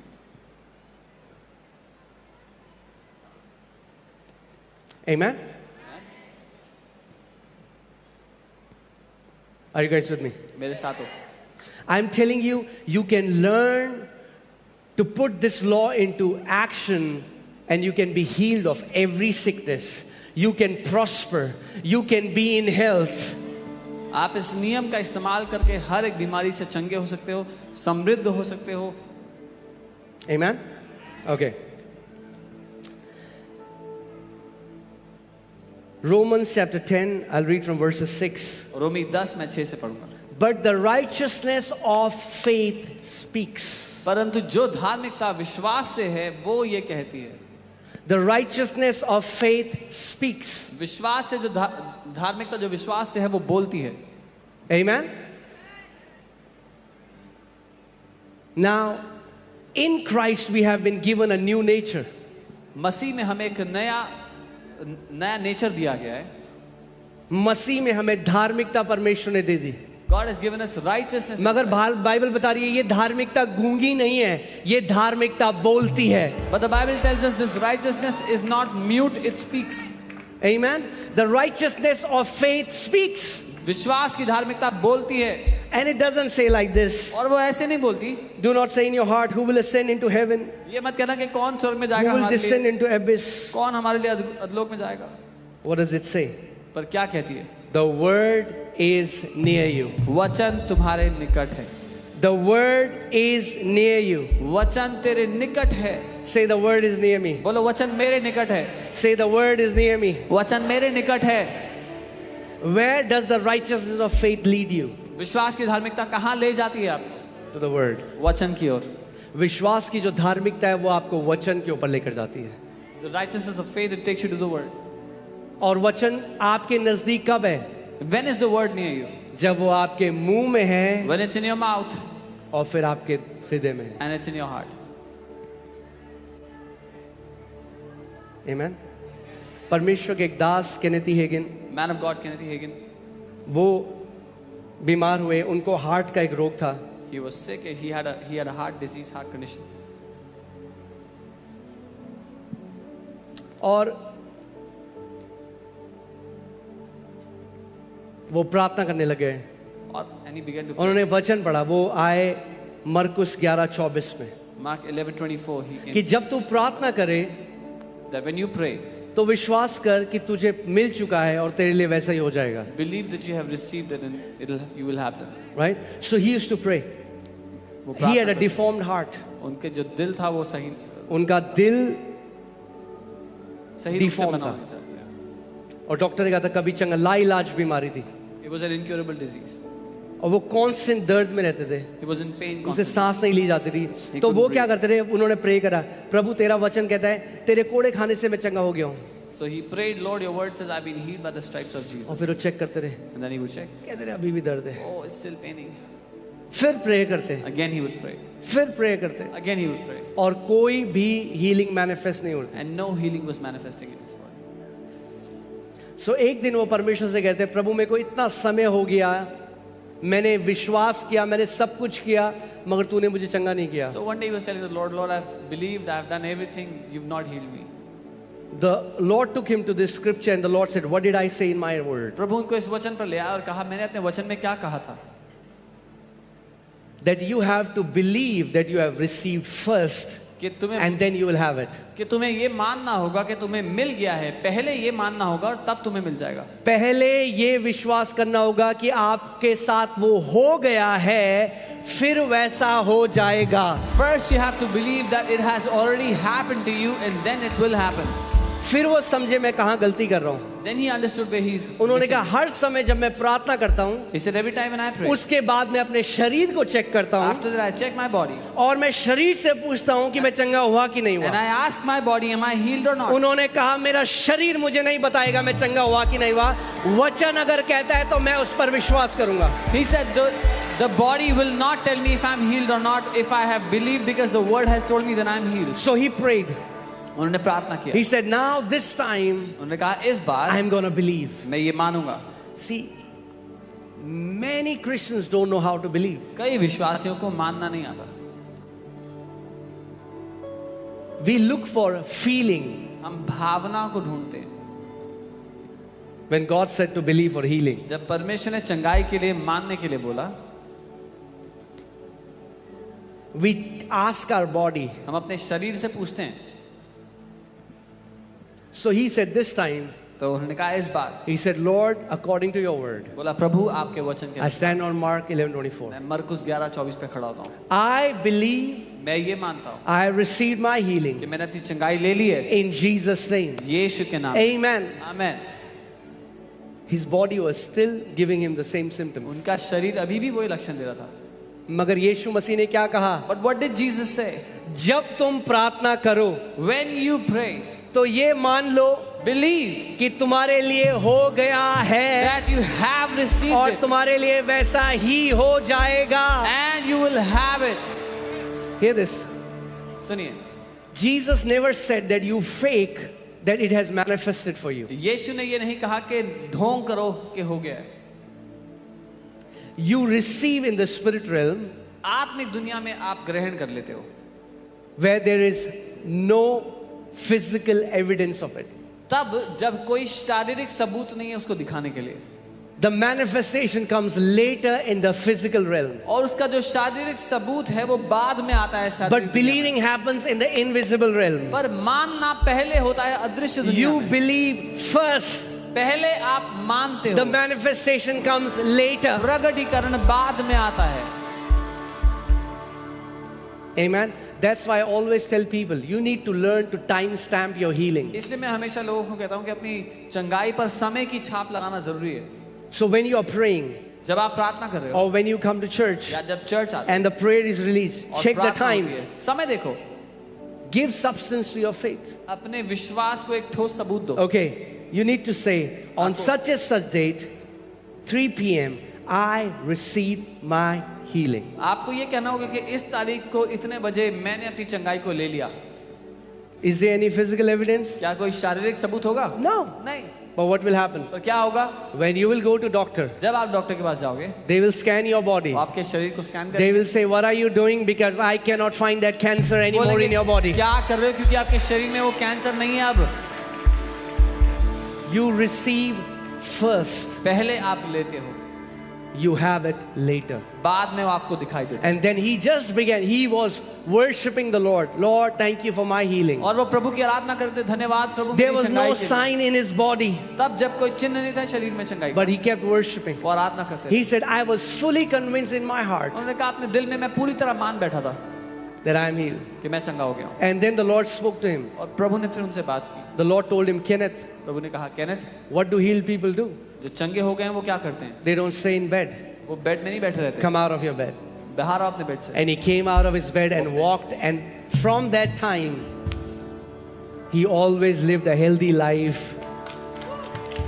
Amen? Are you guys with me? मेरे साथ हो. I'm telling you, you can learn to put this law into action and you can be healed of every sickness. You can prosper. You can be in health. आप इस नियम का इस्तेमाल करके हर एक बीमारी से चंगे हो सकते हो, समृद्ध हो सकते हो. Amen? Okay. Romans chapter 10, I'll read from verses 6. रोमी 10 मैं 6 से पढ़ूंगा. But the righteousness of faith speaks. परंतु जो धार्मिकता विश्वास से है वो ये कहती है. The righteousness of faith speaks. विश्वास से जो धार्मिकता जो विश्वास से है वो बोलती है. Amen? Now, in Christ we have been given a new nature. मसीह में हमें एक नया नेचर दिया गया है. मसीह में हमें धार्मिकता परमेश्वर ने दे दी, God has given us righteousness. मगर बाइबल बता रही है ये धार्मिकता गूंगी नहीं है, ये धार्मिकता बोलती है। But the Bible tells us this righteousness is not mute, it speaks. Amen. The righteousness of faith speaks. विश्वास की धार्मिकता बोलती है, And it doesn't say like this. और वो ऐसे नहीं बोलती। Do not say in your heart, who will ascend into heaven? ये मत कहना कि कौन स्वर्ग में Who जाएगा will हमारे descend लिए, into abyss? कौन हमारे लिए अधलोक में जाएगा। What does it say? पर क्या कहती है? The word is near you. वचन तुम्हारे निकट है, The word is near you. वचन तेरे निकट है। Say the word is near me. बोलो वचन मेरे निकट है, Say the word is near me. वचन मेरे निकट है। Where does the righteousness of faith lead you? विश्वास की धार्मिकता कहाँ ले जाती है आपको? To the word. वचन की ओर। विश्वास की जो धार्मिकता है वो आपको वचन के ऊपर लेकर जाती है। The righteousness of faith, it takes you to the word. और वचन आपके नजदीक कब है? When is the word near you? जब वो आपके मुंह में है When it's in your mouth और फिर आपके हृदय में है। and it's in your heart. Amen. परमेश्वर के एक दास केनेथी हेगिन, Man of God Kenneth Hagin, वो बीमार हुए, उनको हार्ट का एक रोग था। he was sick. He had a heart disease, heart condition. और वो प्रार्थना करने लगे, And he began to pray. उन्होंने वचन पढ़ा, वो आए मरकुस 11:24 में Mark 11:24, he कि came. जब तू प्रार्थना करे That when you pray, तो विश्वास कर कि तुझे मिल चुका है और तेरे लिए वैसा ही हो जाएगा। believe that you have received it and you will have them. Right? So he used to pray. वो He had प्रार्थना a deformed heart. करते। उनके जो दिल था वो सही उनका दिल सही रूप से Deformed बना था। हुआ था। और डॉक्टर ने कहा था कभी चंगा लाइलाज बीमारी थी It was an incurable disease. और वो कांस्टेंट दर्द में रहते थे, He was in pain उनसे constantly. सांस नहीं ली जाती थी। He तो वो couldn't क्या breathe. करते थे, उन्होंने प्रे करा, प्रभु तेरा वचन कहता है तेरे कोड़े खाने से मैं चंगा हो गया हूँ। So he prayed, Lord, your word says I've been healed by the stripes of Jesus. और फिर वो चेक करते रहे, And then he would check. कहते रहे अभी भी दर्द है। Oh, it's still paining. फिर प्रे करते, Again he would pray. फिर प्रे करते, Again he would pray. और कोई भी हीलिंग मैनिफेस्ट नहीं होती। And no healing was manifesting in his body. सो एक दिन वो परमेश्वर से कहते, प्रभु मेरे को इतना समय हो गया, मैंने विश्वास किया, मैंने सब कुछ किया, मगर तूने मुझे चंगा नहीं किया। So one day he was telling the Lord, Lord, I've believed, I've done everything, you've not healed me. The Lord took him to this scripture and the Lord said, what did I say in my word? प्रभु उनको इस वचन पर ले आया और कहा, मैंने अपने वचन में क्या कहा था? That you have to believe that you have received first कि तुम्हें and then you will have it. कि तुम्हें ये मानना होगा कि तुम्हें मिल गया है, पहले ये मानना होगा और तब तुम्हें मिल जाएगा। पहले ये विश्वास करना होगा कि आपके साथ वो हो गया है, फिर वैसा हो जाएगा। First you have to believe that it has already happened to you and then it will happen. फिर वो समझे मैं कहाँ गलती कर रहा हूँ। Then he understood where he's उन्होंने missing. कहा हर समय जब मैं प्रार्थना करता हूँ, He said every time when I pray, उसके बाद मैं अपने शरीर को चेक करता हूँ after that I check my body और मैं शरीर से पूछता हूँ कि मैं चंगा हुआ कि नहीं and हुआ। I ask my body, am I healed or not? उन्होंने कहा मेरा शरीर मुझे नहीं बताएगा मैं चंगा हुआ कि नहीं हुआ, वचन अगर कहता है तो मैं उस पर विश्वास करूंगा। He said the body will not tell me if I'm healed or not if I have believed because the word has told me that I'm healed. So he prayed. उन्होंने प्रार्थना किया। He said, now this time उन्होंने कहा इस बार I'm going to believe. मैं ये मानूंगा। See, many Christians don't know how to believe. कई विश्वासियों को मानना नहीं आता। We look for feeling हम भावना को ढूंढते हैं। when God said to believe for healing. जब परमेश्वर ने चंगाई के लिए मानने के लिए बोला, We ask our body. हम अपने शरीर से पूछते हैं। So he said this time, तो उन्होंने कहा इस बार, he said, Lord, according to your word. बोला प्रभु आपके वचन के I stand on Mark 11:24. मैं मरकुस 11:24 पे खड़ा होता हूँ। I believe मैं ये मानता हूँ I have received my कि healing मैंने अपनी चंगाई ले ली है in Jesus' name. यीशु के नाम। Amen. Amen. His body was still giving him the same symptoms. उनका शरीर अभी भी वही लक्षण दे रहा था। मगर यीशु मसीह ने क्या कहा? But what did Jesus say? जब तुम प्रार्थना करो When you pray, तो ये मान लो believe कि तुम्हारे लिए हो गया है that you have received और it तुम्हारे लिए वैसा ही हो जाएगा। and you will have it. Hear this. सुनिए, Jesus never said that you fake that it has manifested for you. यीशु ने ये नहीं कहा कि ढोंग करो कि हो गया है। You receive in the spirit realm आत्मिक दुनिया में आप ग्रहण कर लेते हो, where there is no physical evidence of it. तब जब कोई शारीरिक सबूत नहीं है उसको दिखाने के लिए, The manifestation comes later in the physical realm. और उसका जो शारीरिक सबूत है वो बाद में आता है शारीरिक But दुनिया believing happens in the invisible realm. में। पर मानना पहले होता है अदृश्य दुनिया You में। believe first. पहले आप मानते The हो, manifestation comes later. प्रगटीकरण बाद में आता है। Amen. That's why I always tell people, you need to learn to timestamp your healing. इसलिए मैं हमेशा लोगों को कहता हूँ कि अपनी चंगाई पर समय की छाप लगाना जरूरी है। So when you are praying जब आप प्रार्थना कर रहे हो or when you come to church या जब चर्च आते and the prayer is released, और check the प्रार्थना होती time. है, समय देखो, Give substance to your faith. अपने विश्वास को एक ठोस सबूत दो। Okay, you need to say, on such and such date, 3 p.m., I receive my healing. आपको ये कहना होगा कि इस तारीख को इतने बजे मैंने अपनी चंगाई को ले लिया। Is there any physical evidence? क्या कोई शारीरिक सबूत होगा? No. नहीं। But what will happen? तो क्या होगा? When you will go to doctor, जब आप डॉक्टर के पास जाओगे, they will scan your body. तो आपके शरीर को स्कैन They करेंगे। will say, what are you doing? Because I cannot find that cancer anymore बोलेंगे, in your body. क्या कर रहे हो? क्योंकि आपके शरीर में वो कैंसर नहीं है अब। You receive first. पहले आप लेते हो, You have it later. बाद में वो आपको दिखाई देता है। And then he just began. He was worshiping the Lord. Lord, thank you for my healing. और वो प्रभु की आराधना करते, धन्यवाद प्रभु There मेरी was चंगाई no के लिए। sign in his body, तब जब कोई चिन्ह नहीं था शरीर में चंगाई का, but he kept worshiping. वो आराधना करते थे। He said, I was fully convinced in my heart उन्होंने कहा अपने दिल में मैं पूरी तरह मान बैठा था that I am healed. कि मैं चंगा हो गया हूँ। And then the Lord spoke to him. और प्रभु ने फिर उनसे बात की। The Lord told him, Kenneth, प्रभु ने कहा, Kenneth, what do healed people do? जो चंगे हो गए हैं वो क्या करते हैं? They don't stay in bed. वो बेड में नहीं बैठे रहते। Come out of your bed. बाहर आओ अपने बेड से। And he came out of his bed and walked, and from that time, he always lived a healthy life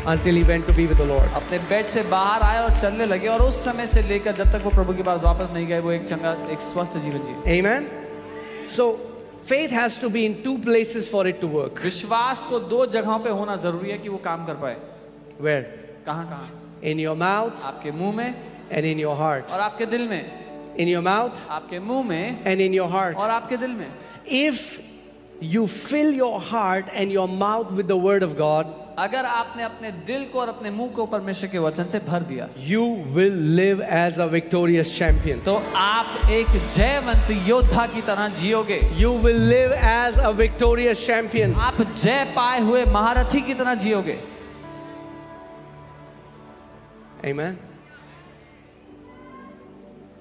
until he went to be with the Lord. अपने bed से बाहर आए और चलने लगे, और उस समय से लेकर जब तक वो प्रभु के पास वापस नहीं गए, वो एक चंगा, एक स्वस्थ जीवन जिए। Amen? So, faith has to be in two places for it to work. विश्वास को दो जगहों पे होना जरूरी है कि वो काम कर पाए। Where? कहाँ कहाँ? In your mouth आपके मुंह में and in your heart. और आपके दिल में। In your mouth आपके मुंह में and in your heart. और आपके दिल में। If you fill your heart and your mouth with the word of God, अगर आपने अपने दिल को और अपने मुंह को परमेश्वर के वचन से भर दिया, you will live as a victorious champion. तो आप एक जयवंत योद्धा की तरह जियोगे। You will live as a victorious champion. आप जय पाए हुए महारथी की तरह जियोगे। Amen.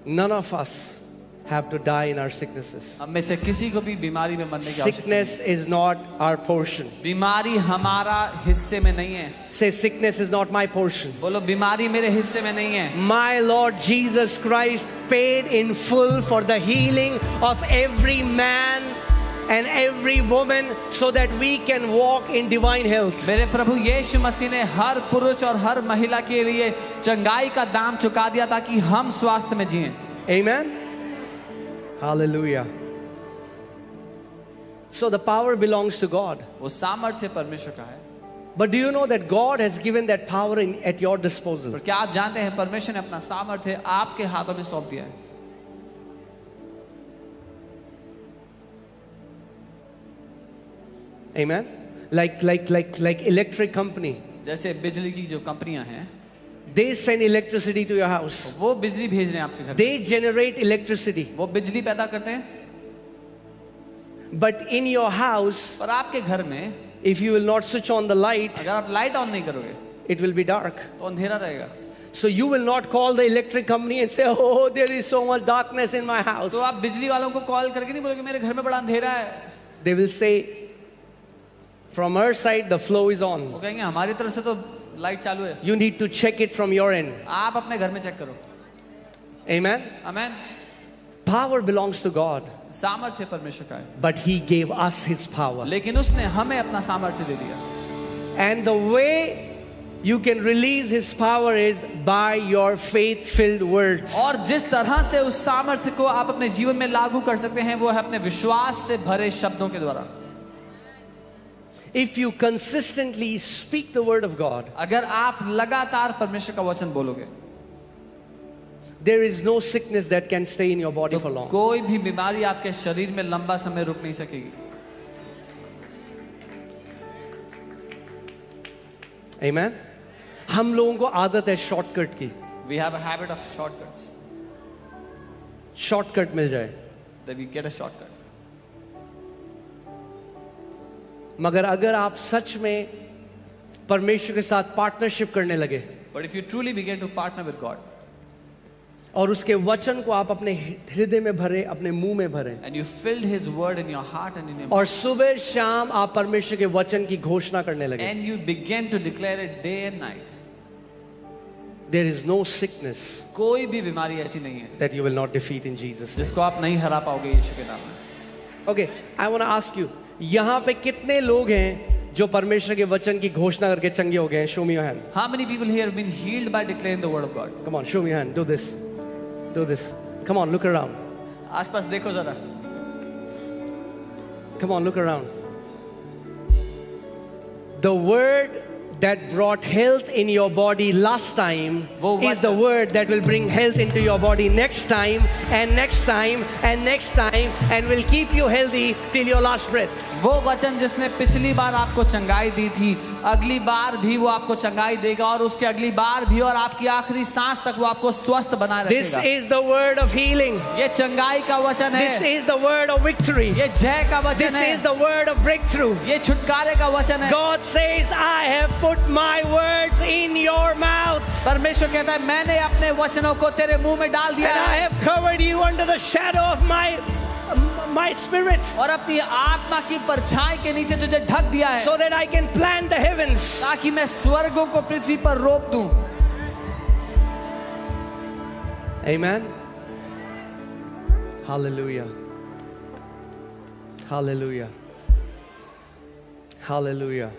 None of us have to die in our sicknesses. हम में से किसी को भी बीमारी में मरने की आवश्यकता Sickness is not our portion. नहीं। बीमारी हमारा हिस्से में नहीं है। Say, sickness is not my portion. बोलो, बीमारी मेरे हिस्से में नहीं है। My Lord Jesus Christ paid in full for the healing of every man and every woman so that we can walk in divine health. मेरे प्रभु यीशु मसीह ने हर पुरुष और हर महिला के लिए चंगाई का दाम चुका दिया ताकि हम स्वास्थ्य में जिएं। Amen. Hallelujah. So the power belongs to God. वो सामर्थ्य परमेश्वर का है। But do you know that God has given that power at your disposal? पर क्या आप जानते हैं परमेश्वर ने अपना सामर्थ्य आपके हाथों में सौंप दिया है? Amen. Like electric company. जैसे बिजली की जो कंपनियां हैं, They send electricity to your house. वो बिजली भेज रहे हैं आपके घर में। They generate electricity. वो बिजली पैदा करते हैं। But in your house, पर आपके घर में if you will not switch on the light, अगर आप लाइट ऑन नहीं करोगे it will be dark. तो अंधेरा रहेगा। So you will not call the electric company and say, oh, there is so much darkness in my house. तो आप बिजली वालों को कॉल करके नहीं बोलोगे मेरे घर में बड़ा अंधेरा है। They will say, from our side, the flow is on. वो कहेंगे हमारी तरफ से तो लाइट चालू है। You need to check it from your end. आप अपने घर में चेक करो। Amen. Amen. Power belongs to God, सामर्थ्य परमेश्वर का है, but He gave us His power. लेकिन उसने हमें अपना सामर्थ्य दे दिया। And the way you can release His power is by your faith-filled words. और जिस तरह से उस सामर्थ्य को आप अपने जीवन में लागू कर सकते हैं वो है अपने विश्वास से भरे शब्दों के द्वारा। if you consistently speak the word of God, अगर आप लगातार परमेश्वर का वचन बोलोगे there is no sickness that can stay in your body for तो long. कोई भी बीमारी आपके शरीर में लंबा समय रुक नहीं सकेगी. Amen. हम लोगों को आदत है शॉर्टकट की. We have a habit of shortcuts. Shortcut मिल जाए. That we get a shortcut. मगर अगर आप सच में परमेश्वर के साथ पार्टनरशिप करने लगे But if you truly begin to partner with God और उसके वचन को आप अपने हृदय में भरे, अपने मुंह में भरे, and you filled His word in your heart and in your और सुबह शाम आप परमेश्वर के वचन की घोषणा करने लगे, and you begin to declare it day and night, there is no sickness कोई भी बीमारी ऐसी नहीं है that you will not defeat in Jesus. जिसको आप नहीं हरा पाओगे यीशु के नाम में. Okay, I want to ask you, यहाँ पे कितने लोग हैं जो परमेश्वर के वचन की घोषणा करके चंगे हो गए हैं? Show me your hand. How many people here have been healed by declaring the word of God? Come on, show me your hand. Do this. Do this. Come on, look around. आसपास देखो जरा. Come on, look around. The word that brought health in your body last time वो is the वचन- word that will bring health into your body next time and next time and next time and will keep you healthy till your last breath. वो वचन जिसने पिछली बार आपको चंगाई दी थी, अगली बार भी वो आपको चंगाई देगा और उसके अगली बार भी और आपकी आखिरी सांस तक वो आपको स्वस्थ बनाए This रखेगा. is the word of healing. ये चंगाई का वचन This है. is the word of victory. ये जय का वचन This है. is the word of breakthrough. ये छुटकारे का वचन है. God says, I have put my words in your mouth. परमेश्वर कहता है मैंने अपने वचनों को तेरे मुंह में डाल And दिया I है have covered you under the shadow of my spirit और अपनी आत्मा की परछाई के नीचे तुझे ढक दिया है so that I can plant the heavens. ताकि मैं स्वर्गों को पृथ्वी पर रोप दूं. Amen. Hallelujah. Hallelujah. Hallelujah.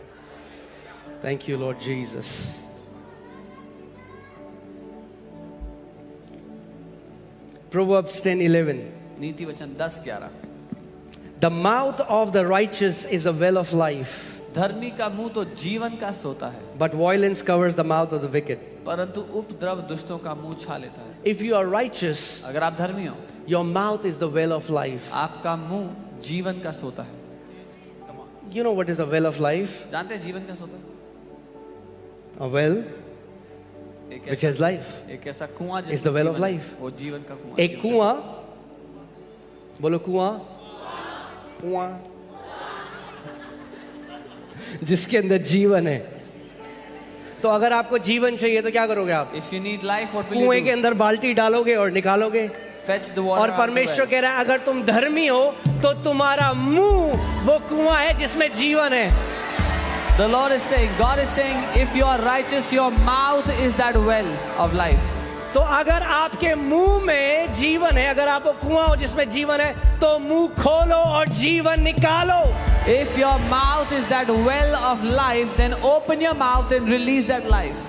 Thank you, Lord Jesus. Proverbs 10:11. नीति वचन 10:11. The mouth of the righteous is a well of life, धर्मी का मुंह तो जीवन का सोता है but violence covers the mouth of the wicked. परंतु उपद्रव दुष्टों का मुंह छा लेता है. If you are righteous, अगर आप धर्मी हो, your mouth is the well of life. आपका मुंह जीवन का सोता है. You know what is a well of life? जानते हैं जीवन का सोता है? A well एक which ऐसा has life. एक ऐसा कुआं It's जिसमें the well of जीवन है. life. वो जीवन का कुआं. एक कुआं, बोलो कुआं, कुआं, जिसके अंदर जीवन है. तो अगर आपको जीवन चाहिए तो क्या करोगे आप? If you need life, what will कुएं you के do? अंदर बाल्टी डालोगे और निकालोगे. Fetch the water और out of the परमेश्वर well. कह रहा है अगर तुम धर्मी हो तो तुम्हारा मुंह वो कुआं है जिसमें जीवन है. The Lord is saying, God is saying, if you are righteous, your mouth is that well of life. तो अगर आपके मुंह में जीवन है, अगर आप वो कुआं हो जिसमें जीवन है, तो मुंह खोलो और जीवन निकालो. If your mouth is that well of life, then open your mouth and release that life.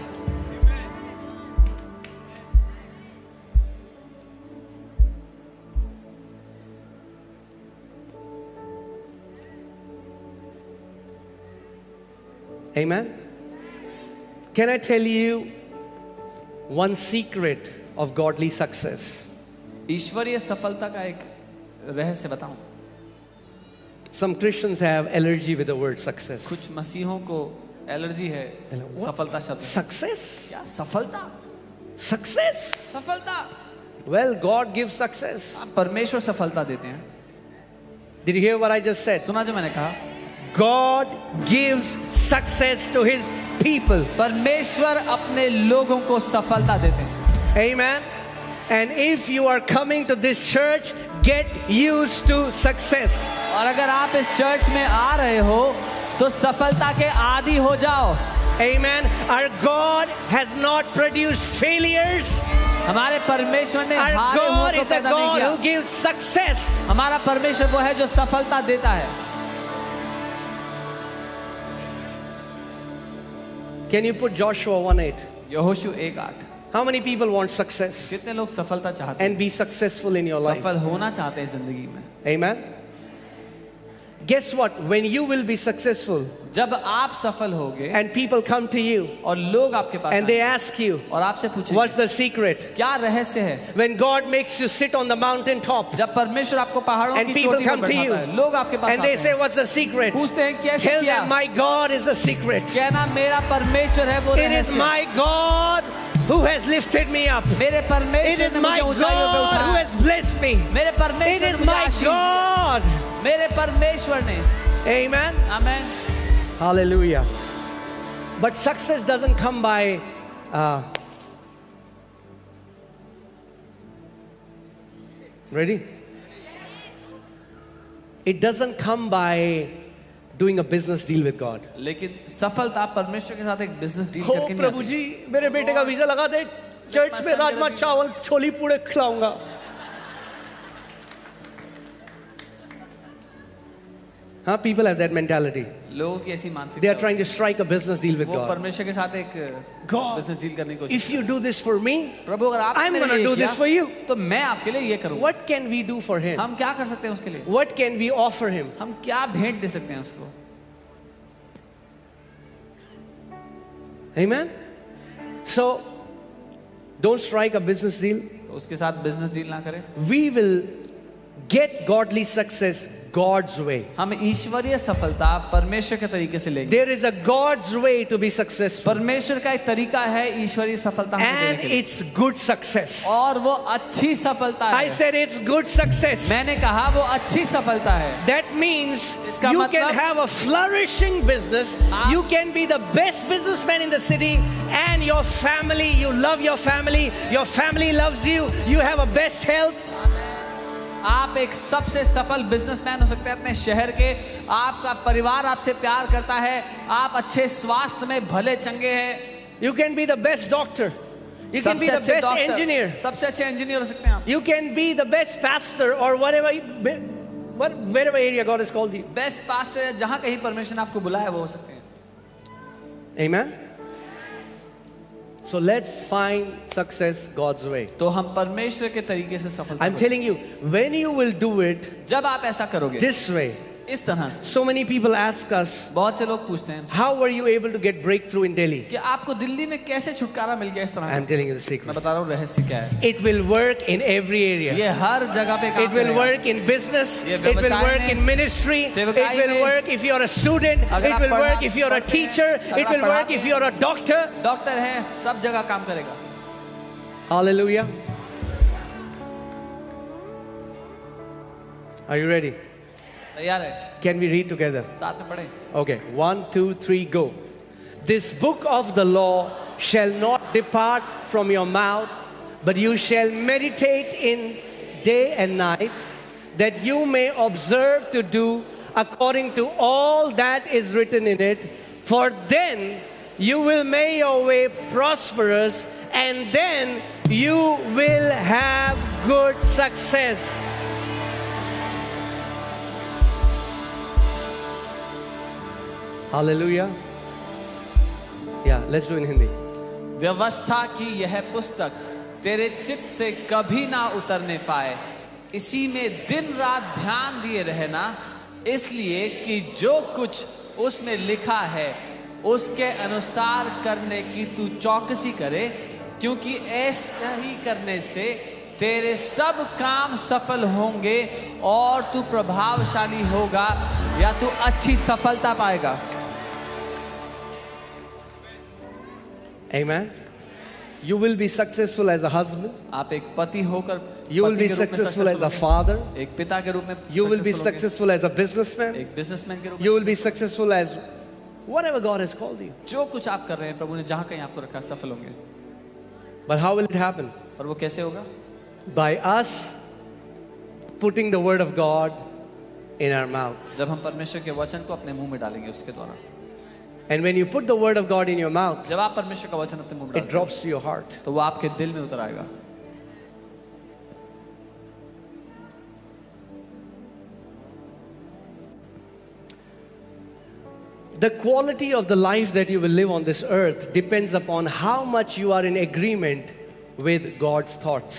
Amen. Can I tell you one secret of godly success? ईश्वरीय सफलता का एक रहस्य बताऊं. Some Christians have allergy with the word success. कुछ मसीहों को allergy है What? सफलता शब्द से. Success? क्या सफलता? Success? सफलता. Well, God gives success. आप परमेश्वर सफलता देते हैं. Did you hear what I just said? सुना जो मैंने कहा? God gives success to His people. परमेश्वर अपने लोगों को सफलता देते हैं. Amen. And if you are coming to this church, get used to success. और अगर आप इस चर्च में आ रहे हो तो सफलता के आदी हो जाओ. Amen. Our God has not produced failures. हमारे परमेश्वर ने Our हारे हुओं God को is a पैदा नहीं God किया. who gives success. हमारा परमेश्वर वो है जो सफलता देता है. Can you put Joshua 1:8? यहोशू 1:8. How many people want success कितने लोग सफलता चाहते हैं, and be successful in your life? सफल होना चाहते हैं जिंदगी में? Amen. Guess what? When you will be successful जब आप सफल होगे and people come to you और लोग आपके पास and they आएंगे ask you, और आपसे पूछेंगे what's the secret? क्या रहस्य है, When God makes you sit on the mountain top जब परमेश्वर आपको पहाड़ों and की people चोटी पर come to you बैठाता है, लोग आपके पास and they आते say, हैं, what's the secret? पूछते हैं कैसे Tell किया, them, my God is the secret. कहना मेरा परमेश्वर है वो It is रहस्य, my God who has lifted me up. मेरे It परमेश्वर is ने my मुझे ऊंचाइयों पे God who उठाया, has blessed me. मेरे It परमेश्वर is ने मुझे my आशीष दी, God. मेरे परमेश्वर ने, Amen. Amen. Hallelujah. But success doesn't come by ready? It doesn't come by doing a business deal with God. लेकिन सफलता परमेश्वर के साथ एक बिजनेस डील हो करके नहीं प्रभु आती। जी मेरे बेटे का वीजा लगा दे, चर्च में राजमा चावल छोली पूड़े खिलाऊंगा. Huh? People have that mentality. लोगों की ऐसी They are मानसिकता, trying to strike a business deal with वो God. परमेश्वर के साथ एक God, बिजनेस डील करने की कोशिश if you do this for me, प्रभु अगर आप I'm मेरे gonna लिए do किया, this for you. तो मैं आपके लिए ये करूंगा। What can we do for him? हम क्या कर सकते हैं उसके लिए, What can we offer him? हम क्या भेंट दे सकते हैं उसको। Amen? So, don't strike a business deal. तो उसके साथ बिजनेस डील ना करें। We will get godly success God's way. हम ईश्वरीय सफलता परमेश्वर के तरीके से लेंगे। There is a God's way to be successful. परमेश्वर का एक तरीका है ईश्वरीय सफलता हमें देने And के लिए, it's good success. और वो अच्छी सफलता I है। said it's good success. मैंने कहा वो अच्छी सफलता है। That means इसका you मतलब- can have a flourishing business. आप- You can be the best businessman in the city, and your family, you love your family loves you, you have a best health. आप एक सबसे सफल businessman हो सकते हैं अपने शहर के, आपका परिवार आपसे प्यार करता है, आप अच्छे स्वास्थ्य में भले चंगे हैं, You can be the best doctor. You can be सबसे the अच्छे best डॉक्टर, engineer. सबसे अच्छे इंजीनियर हो सकते हैं आप, You can be the best pastor or whatever, wherever area God has called you. Best pastor, जहां कहीं परमेश्वर ने आपको बुलाया वो हो सकते हैं। Amen? So let's find success God's way. तो हम परमेश्वर के तरीके से सफलता I'm को- telling you, when you will do it जब आप ऐसा करोगे this way, इस तरह से, so many people ask us, बहुत से लोग पूछते हैं how were you able to get breakthrough in Delhi? कि आपको दिल्ली में कैसे छुटकारा मिल गया इस तरह I'm का? telling you the मैं secret. बता रहा हूँ रहस्य क्या है। It will work in every area. ये हर जगह पे काम It will करेगा। work in business. ये It will व्यवसाय work में, in ministry. It सेवकाई will में, work if you're a student. अगर It आप will work पढ़ा- if you're a पढ़ते हैं, teacher. अगर It आप will work पढ़ाते if हैं, you're a doctor. डॉक्टर है, सब जगह काम करेगा। Hallelujah. Are you ready? तैयार है, Can we read together? साथ में पढ़े। Okay, 1, 2, 3, go. This book of the law shall not depart from your mouth, but you shall meditate in day and night, that you may observe to do according to all that is written in it. For then you will make your way prosperous, and then you will have good success. Hallelujah. Yeah, let's do it in Hindi. व्यवस्था की यह पुस्तक तेरे चित्त से कभी ना उतरने पाए, इसी में दिन रात ध्यान दिए रहना, इसलिए कि जो कुछ उसमें लिखा है उसके अनुसार करने की तू चौकसी करे, क्योंकि ऐसा ही करने से तेरे सब काम सफल होंगे और तू प्रभावशाली होगा या तू अच्छी सफलता पाएगा। Amen. You will be successful as a husband. आप एक पति होकर You will पति be के रूप में successful as a होंगे, father. एक पिता के रूप में You will be successful होंगे, successful as a businessman. एक बिजनेसमैन के रूप में You will be successful as whatever God has called you. जो कुछ आप कर रहे हैं प्रभु ने जहां कहीं आपको रखा है, सफल होंगे। But how will it happen? और वो कैसे होगा? By us putting the word of God in our mouths. जब हम परमेश्वर के वचन को अपने मुंह में डालेंगे उसके द्वारा। And when you put the word of God in your mouth, जब आप परमेश्वर का वचन अपने मुंह में it डालते हैं, drops to your heart. तो वो आपके दिल में उतर आएगा। The quality of the life that you will live on this earth depends upon how much you are in agreement with God's thoughts.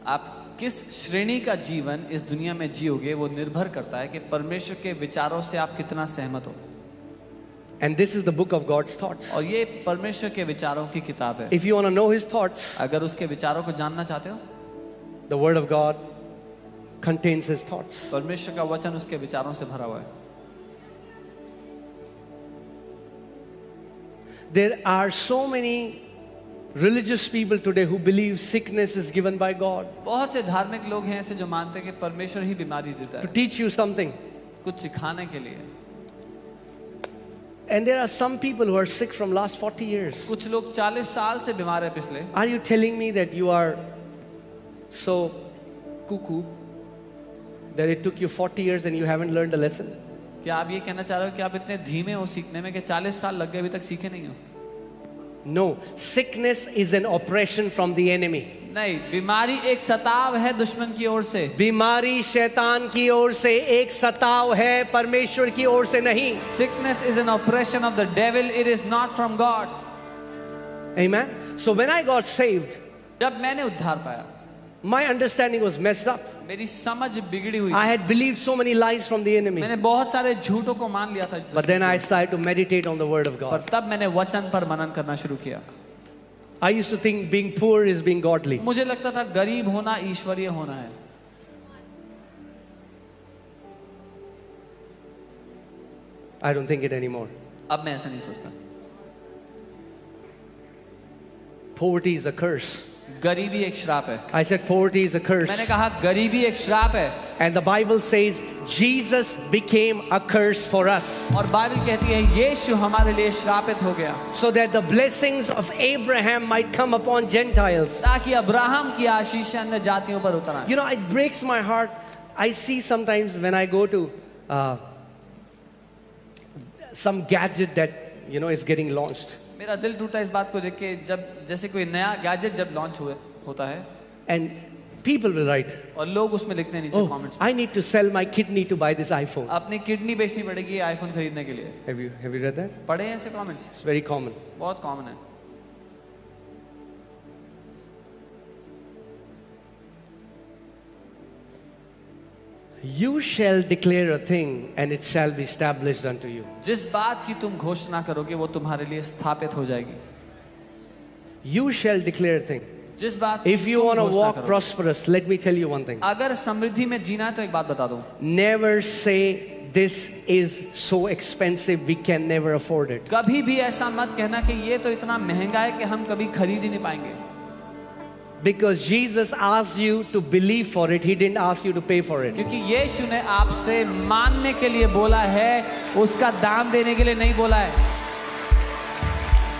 आप किस श्रेणी का जीवन इस दुनिया में जियोगे वो निर्भर करता है कि परमेश्वर के विचारों से आप कितना सहमत हो। And this is the book of God's thoughts. और ये परमेश्वर के विचारों की किताब है। If you want to know his thoughts, अगर उसके विचारों को जानना चाहते हो, the word of God contains his thoughts. परमेश्वर का वचन उसके विचारों से भरा हुआ है। There are so many religious people today who believe sickness is given by God बहुत से धार्मिक लोग हैं ऐसे जो मानते हैं कि परमेश्वर ही बीमारी देता to है teach you something. कुछ सिखाने के लिए। And there are some people who are sick from last 40 years. कुछ लोग 40 साल से बीमार है पिछले। Are you telling me that you are so cuckoo that it took you 40 years and you haven't learned the lesson? क्या आप ये कहना चाह रहे हो कि आप इतने धीमे हो सीखने में कि 40 साल लग गए अभी तक सीखे नहीं हो? No, sickness is an oppression from the enemy. नहीं, बीमारी एक सताव है दुश्मन की ओर से। बीमारी शैतान की ओर से एक सताव है, परमेश्वर की ओर से नहीं। Sickness is an oppression of the devil, it is not from God. Amen. So when I got saved, जब मैंने उद्धार पाया, my understanding was messed up. मेरी समझ बिगड़ी हुई। I had believed so many lies from the enemy. मैंने बहुत सारे झूठों को मान लिया था। But then I started to meditate on the word of पर God. तब मैंने वचन पर मनन करना शुरू किया। I used to think being poor is being godly. मुझे लगता था गरीब होना ईश्वरीय होना है। I don't think it anymore. अब मैं ऐसा नहीं सोचता। Poverty is a curse. गरीबी एक श्राप है। I said poverty is a curse. मैंने कहा गरीबी एक श्राप है। And the Bible says Jesus became a curse for us. और बाइबल कहती है यीशु हमारे लिए श्रापित हो गया So that the blessings of Abraham might come upon Gentiles. ताकि अब्राहम की आशीष अन्य जातियों पर उतर आए। You know, it breaks my heart. I see sometimes when I go to some gadget that, you know, is getting launched. मेरा दिल टूटा इस बात को देख के जब जैसे कोई नया गैजेट जब लॉन्च होता है And people will write, और लोग उसमें लिखते हैं नीचे oh, comments I need to sell my kidney to buy this iPhone. अपनी किडनी बेचनी पड़ेगी आईफोन खरीदने के लिए। Have you read that? पढ़े हैं ऐसे कमेंट्स? It's very common. बहुत कॉमन है। You shall declare a thing and it shall be established unto you. जिस बात की तुम घोषणा करोगे वो तुम्हारे लिए स्थापित हो जाएगी। You shall declare a thing. जिस बात की If you तुम want to घोषणा walk करोगे। prosperous, let me tell you one thing. अगर समृद्धि में जीना है तो एक बात बता दूं, Never say this is so expensive we can never afford it. कभी भी ऐसा मत कहना कि ये तो इतना महंगा है कि हम कभी खरीद ही नहीं पाएंगे। Because Jesus asked you to believe for it, he didn't ask you to pay for it. क्योंकि यीशु ने आपसे मानने के लिए बोला है, उसका दाम देने के लिए नहीं बोला है।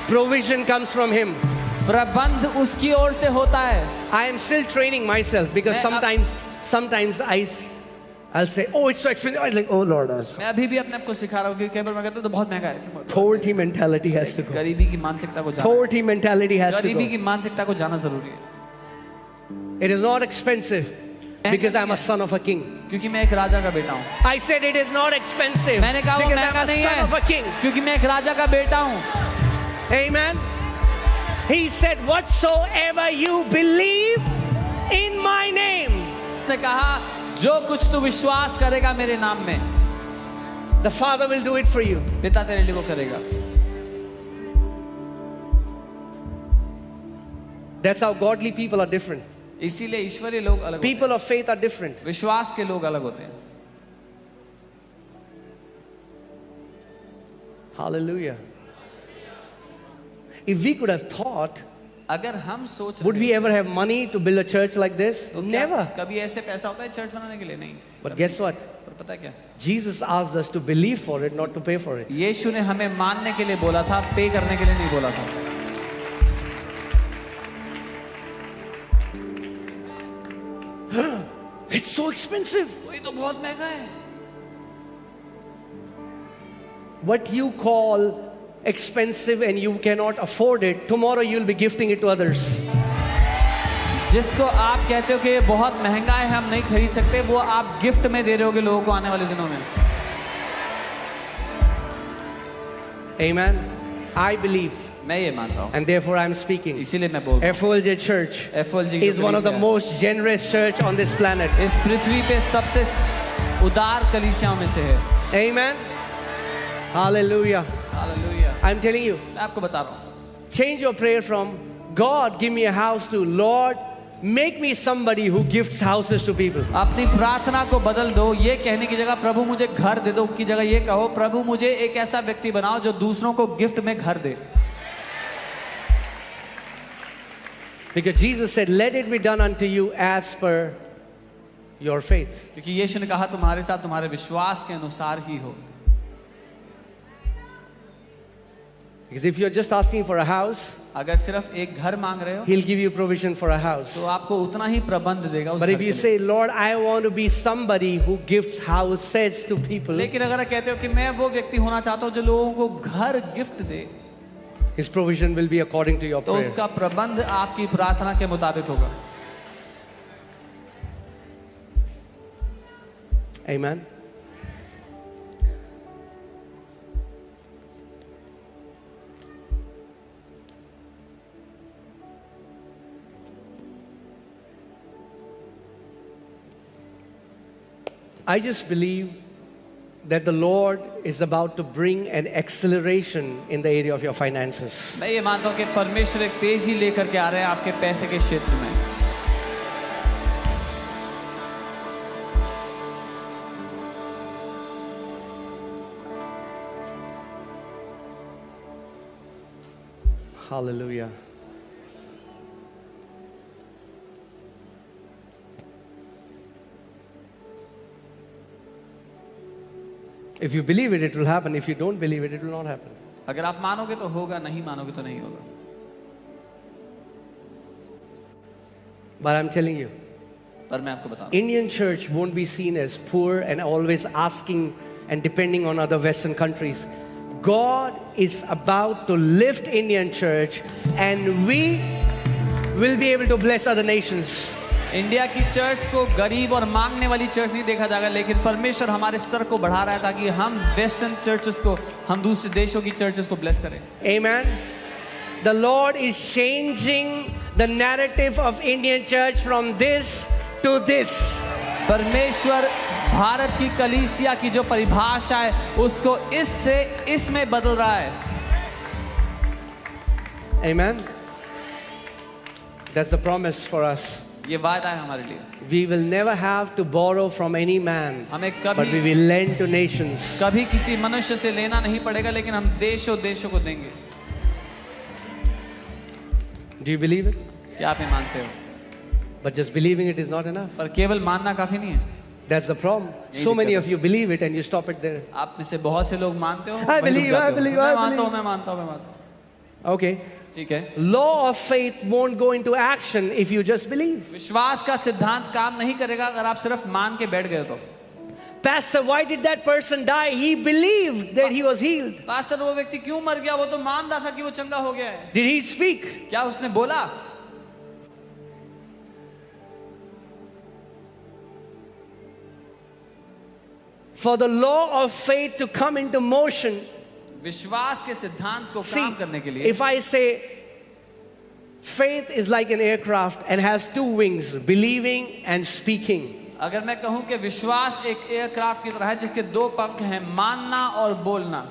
Provision comes from him. प्रबंध उसकी ओर से होता है। I am still training myself because sometimes I'll say, oh, it's so expensive. I'm like, oh Lord. मैं अभी भी अपने आप को सिखा रहा हूँ कि कई बार मैं कहता हूँ तो बहुत महंगा है। Poverty mentality has to go. गरीबी की मानसिकता को जाना। Poverty mentality has to गरीबी go. की मानसिकता को जाना जरूरी है। It is not expensive because I'm a son of a king. क्योंकि मैं एक राजा का बेटा हूँ। I said it is not expensive मैंने कहा वो because महंगा I'm a नहीं son of a है king. क्योंकि मैं एक राजा का बेटा हूँ। Amen. He said, whatsoever you believe in my name. उसने कहा जो कुछ तू विश्वास करेगा मेरे नाम में, The Father will do it for you. पिता तेरे लिए वो करेगा। That's how godly people are different. इसीलिए ईश्वरीय लोग अलग होते People of faith are different. हैं। विश्वास के लोग अलग होते हैं। Hallelujah. If we could have thought, अगर हम सोच would we ever have money to build a church like this? तो क्या Never. कभी ऐसे पैसा होता है चर्च बनाने के लिए? नहीं। But guess what? पर पता है क्या? Jesus asked us to believe for it, not to pay for it. यीशु ने हमें मानने के लिए बोला था, पे करने के लिए नहीं बोला था। It's so expensive. ये तो बहुत महंगा है। What you call expensive and you cannot afford it, tomorrow you'll be gifting it to others. जिसको आप कहते हो कि ये बहुत महंगा है हम नहीं खरीद सकते, वो आप गिफ्ट में दे रहे होगे लोगों को आने वाले दिनों में। Amen. I believe मैं ये मानता हूँ, and therefore I'm speaking. इसीलिए मैं बोल रहा FOLJ Church हूँ। FOLG की is one of the कलीसिया most generous church on this planet. इस पृथ्वी पे सबसे उदार कलीसियाओं में से है। Amen. Hallelujah. Hallelujah. I'm telling you, मैं आपको बता रहा हूँ, change your prayer from God, give me a house to Lord, make me somebody who gifts houses to people. अपनी प्रार्थना को बदल दो। ये कहने की जगह प्रभु मुझे घर दे दो की जगह ये कहो प्रभु मुझे एक ऐसा व्यक्ति बनाओ जो दूसरों को गिफ्ट में घर दे। Because Jesus said, let it be done unto you as per your faith. क्योंकि यीशु ने कहा तुम्हारे साथ तुम्हारे विश्वास के अनुसार ही हो। Because if you're just asking for a house, अगर सिर्फ एक घर मांग रहे हो He'll give you provision for a house. तो आपको उतना ही प्रबंध देगा उस But घर if के you लिए। say, Lord, I want to be somebody who gives houses to people, लेकिन अगर आप कहते हो कि मैं वो व्यक्ति होना चाहता हूँ जो लोगों को घर gift they, His provision will be according to your तो prayer. उसका प्रबंध आपकी प्रार्थना के मुताबिक होगा। Amen. I just believe that the Lord is about to bring an acceleration in the area of your finances. मैं ये मानता हूँ कि परमेश्वर एक तेजी लेकर के आ रहे हैं आपके पैसे के क्षेत्र में। Hallelujah. If you believe it, it will happen. If you don't believe it, it will not happen. अगर आप मानोगे तो होगा, नहीं मानोगे तो नहीं होगा। But I'm telling you, पर मैं आपको बताऊं, Indian church won't be seen as poor and always asking and depending on other Western countries. God is about to lift Indian church and we will be able to bless other nations. India की church को गरीब और मांगने वाली church नहीं देखा जाएगा, लेकिन परमेश्वर हमारे स्तर को बढ़ा रहा है ताकि हम वेस्टर्न चर्चेस को, हम दूसरे देशों की चर्चेस को ब्लेस करें। Amen. The Lord is changing the narrative of Indian church from this to this. परमेश्वर भारत की कलीसिया की जो परिभाषा है उसको इससे इसमें बदल रहा है। Amen. That's the promise for us. ये वादा है हमारे लिए। We will never have to borrow from any man, हमें but we कभी will lend to nations. कभी किसी मनुष्य से लेना नहीं पड़ेगा, लेकिन हम देशों देशों को देंगे। Do you believe it? क्या आप ये मानते हो? But just believing it is not enough. पर केवल मानना काफी नहीं है। That's the problem. So many of you believe it and you stop it there. आप में से बहुत से लोग मानते हो, I वहीं रुक believe, जाते I हो। believe, मैं I मानता हूँ, believe. मैं मानता हूँ, मैं मानता हूँ। Okay. ठीक है। Law of faith won't go into action if you just believe. विश्वास का सिद्धांत काम नहीं करेगा अगर आप सिर्फ मान के बैठ गए तो। Pastor, why did that person die? He believed that he was healed. Pastor, वो व्यक्ति क्यों मर गया? वो तो मान रहा था कि वो चंगा हो गया है। Did he speak? क्या उसने बोला? For the law of faith to come into motion, विश्वास के सिद्धांत को see, काम करने के लिए if I say faith is like an aircraft and has two wings, believing and speaking. अगर मैं कहूं कि विश्वास एक एयरक्राफ्ट की तरह है जिसके दो पंख हैं, मानना और बोलना।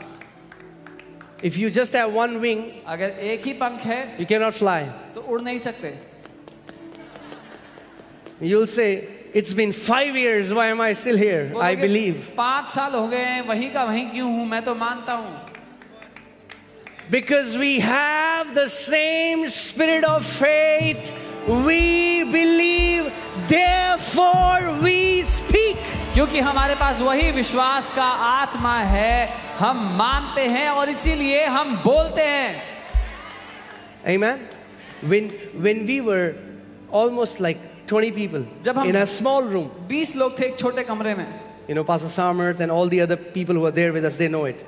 If you just have one wing, अगर एक ही पंख है you cannot fly. तो उड़ नहीं सकते। You'll say, it's been 5 years, why am I still here? I बोलोगे, believe. 5 साल हो गए हैं, वहीं का वहीं क्यों हूं? मैं तो मानता हूं। Because we have the same spirit of faith, we believe, therefore we speak. क्योंकि हमारे पास वही विश्वास का आत्मा है, हम मानते हैं और इसीलिए हम बोलते हैं। Amen. When we were almost like 20 people जब हम in a small room, 20 लोग थे एक छोटे कमरे में। you know, Pastor Samarth and all the other people who are there with us, they know it.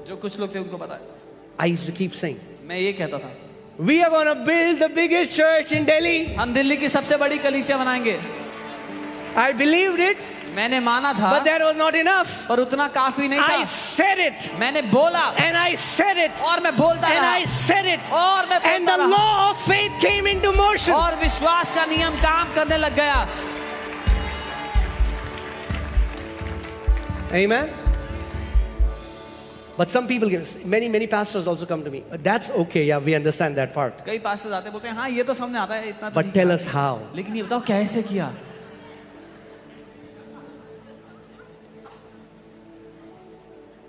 जो कुछ लोग थे उनको पता है। I used to keep saying, मैं ये कहता था, we are going to build the biggest church in Delhi. हम दिल्ली की सबसे बड़ी कलीसिया बनाएंगे। I believed it, मैंने माना था, but that was not enough. पर उतना काफी नहीं I था। said it, मैंने बोला and I said it, और मैं बोलता and रहा I said it, और मैं and बोलता the रहा law of faith came into motion. और विश्वास का नियम काम करने लग गया। Amen. But some people, many pastors also come to me. That's okay, yeah, we understand that part. कई पास्टर आते बोलते हैं हाँ ये तो समझ आता है इतना तो But ठीक tell है। us how. लेकिन ये बताओ कैसे किया।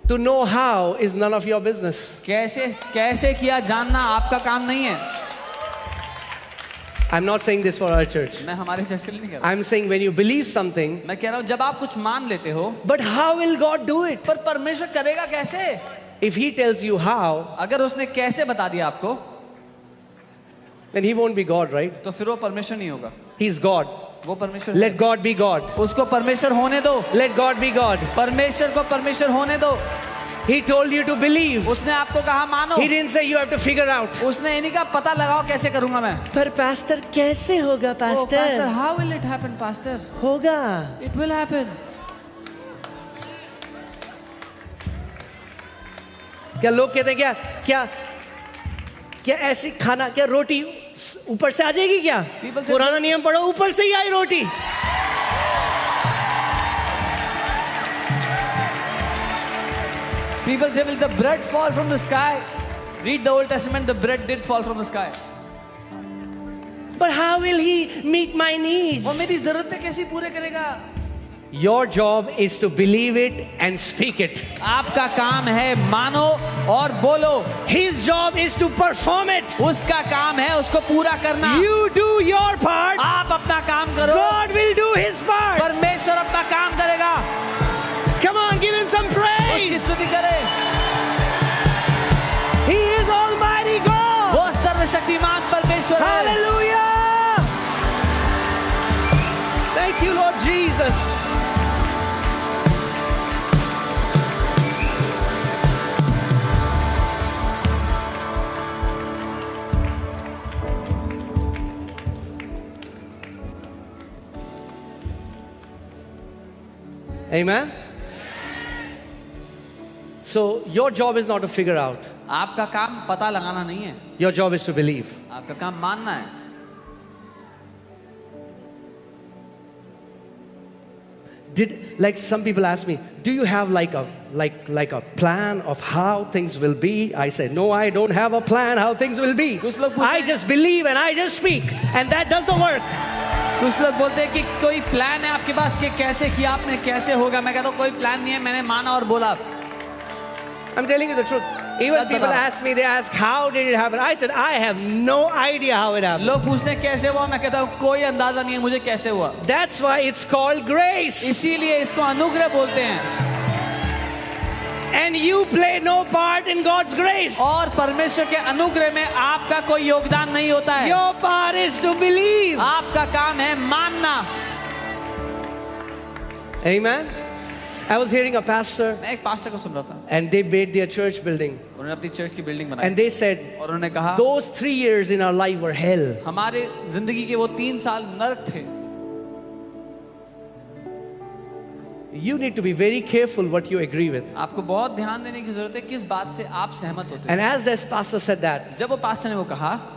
To know how is none of your business. कैसे कैसे किया जानना आपका काम नहीं है। I'm not saying this for our church. मैं हमारे चर्च के लिए नहीं कह रहा। I'm saying when you believe something, मैं कह रहा हूँ जब आप कुछ मान लेते हो, but how will God do it? पर परमेश्वर करेगा कैसे? If He tells you how, अगर उसने कैसे बता दिया आपको, then He won't be God, right? तो फिर वो परमेश्वर नहीं होगा। He's God. वो परमेश्वर Let है। God be God. उसको परमेश्वर होने दो। Let God be God. परमेश्वर को परमेश्वर होने दो। He told you to believe. उसने आपको कहा मानो। He didn't say you have to figure out. उसने इन्हीं का पता लगाओ कैसे करूंगा मैं। पर pastor कैसे होगा Oh, pastor, pastor? how will it happen, pastor? होगा. It will happen. क्या लोग कहते हैं क्या ऐसी खाना क्या रोटी ऊपर से आ जाएगी क्या? People say- पुराना नियम पढ़ो ऊपर से ही आई रोटी. People say, will the bread fall from the sky? Read the Old Testament, the bread did fall from the sky. But how will He meet my needs? वो मेरी जरूरतें कैसे पूरे करेगा? Your job is to believe it and speak it. आपका काम है मानो और बोलो। His job is to perform it. उसका काम है उसको पूरा करना। You do your part. आप अपना काम करो, God will do His part. परमेश्वर अपना काम करेगा। Come on, give Him some उसकी praise. स्तुति करे। He is Almighty God. वो सर्वशक्तिमान परमेश्वर है। Hallelujah. Thank you, Lord Jesus. Amen. So your job is not to figure out. आपका काम पता लगाना नहीं है, Your job is to believe. आपका काम मानना है। Like some people ask me, do you have like a plan of how things will be? I say, no, I don't have a plan how things will be. कुछ लोग बोलते I हैं- just believe and I just speak, and that does the work. कुछ लोग बोलते हैं कि कोई प्लान है आपके पास कि कैसे किया आपने, कैसे होगा। मैं कहता हूँ कोई प्लान नहीं है, मैंने माना और बोला। I'm telling you the truth. Even such people बताओ। ask me, they ask, how did it happen? I said, I have no idea how it happened. लोग पूछते हैं कैसे हुआ, मैं कहता हूँ कोई अंदाजा नहीं है मुझे कैसे हुआ। That's why it's called grace. इसीलिए इसको अनुग्रह बोलते हैं। And you play no part in God's grace. और परमेश्वर के अनुग्रह में आपका कोई योगदान नहीं होता है। Your part is to believe. आपका काम है मानना। Amen. I was hearing a pastor, मैं एक पास्टर को सुन रहा था, and they made their church building. उन्होंने अपनी चर्च की बिल्डिंग बनाई And they said, और उन्होंने कहा those 3 years in our life were hell. हमारे जिंदगी के वो 3 साल नरक थे। You need to be very careful what you agree with. आपको बहुत ध्यान देने की जरूरत है किस बात से आप सहमत होते And हैं। as this pastor said that, जब वो पास्टर ने वो कहा,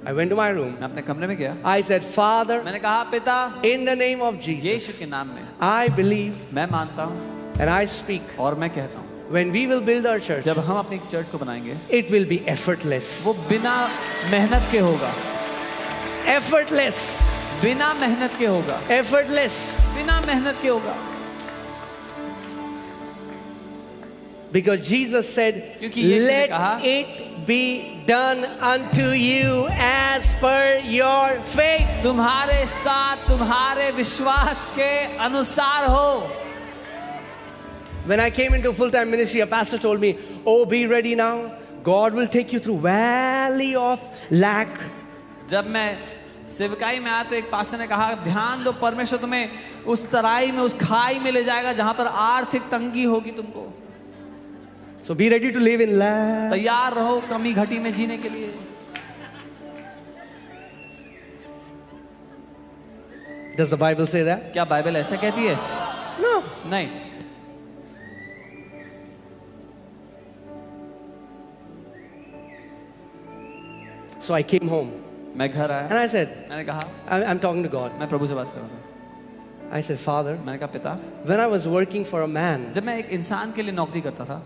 I went to my room. मैं अपने कमरे में गया, I said, Father, मैंने कहा पिता in the name of Jesus, यीशु के नाम में I believe मैं मानता हूँ and I speak. और मैं कहता हूँ When we will build our church, जब हम अपनी चर्च को बनाएंगे it will be effortless. वो बिना मेहनत के होगा, Effortless. बिना मेहनत के होगा, Effortless. बिना मेहनत के होगा। Because Jesus said, क्योंकि यीशु ने let कहा, it be done unto you as per your faith. तुम्हारे साथ तुम्हारे विश्वास के अनुसार हो। When I came into full-time ministry, a pastor told me, oh, be ready now. God will take you through valley of lack. जब मैं सेवकाई में आया तो एक पास्टर ने कहा ध्यान दो, परमेश्वर तुम्हें उस तराई में, उस खाई में ले जाएगा जहां पर आर्थिक तंगी होगी तुमको। So be ready to live in lack. तैयार रहो कमी घटी में जीने के लिए। Does the Bible say that? क्या बाइबल ऐसा कहती है? No. नहीं. So I came home मैं घर आया. and I said, मैंने कहा, I'm talking to God. मैं प्रभु से बात कर रहा था. I said, Father, मैंने कहा, पिता, when I was working for a man, जब मैं एक इंसान के लिए नौकरी करता था,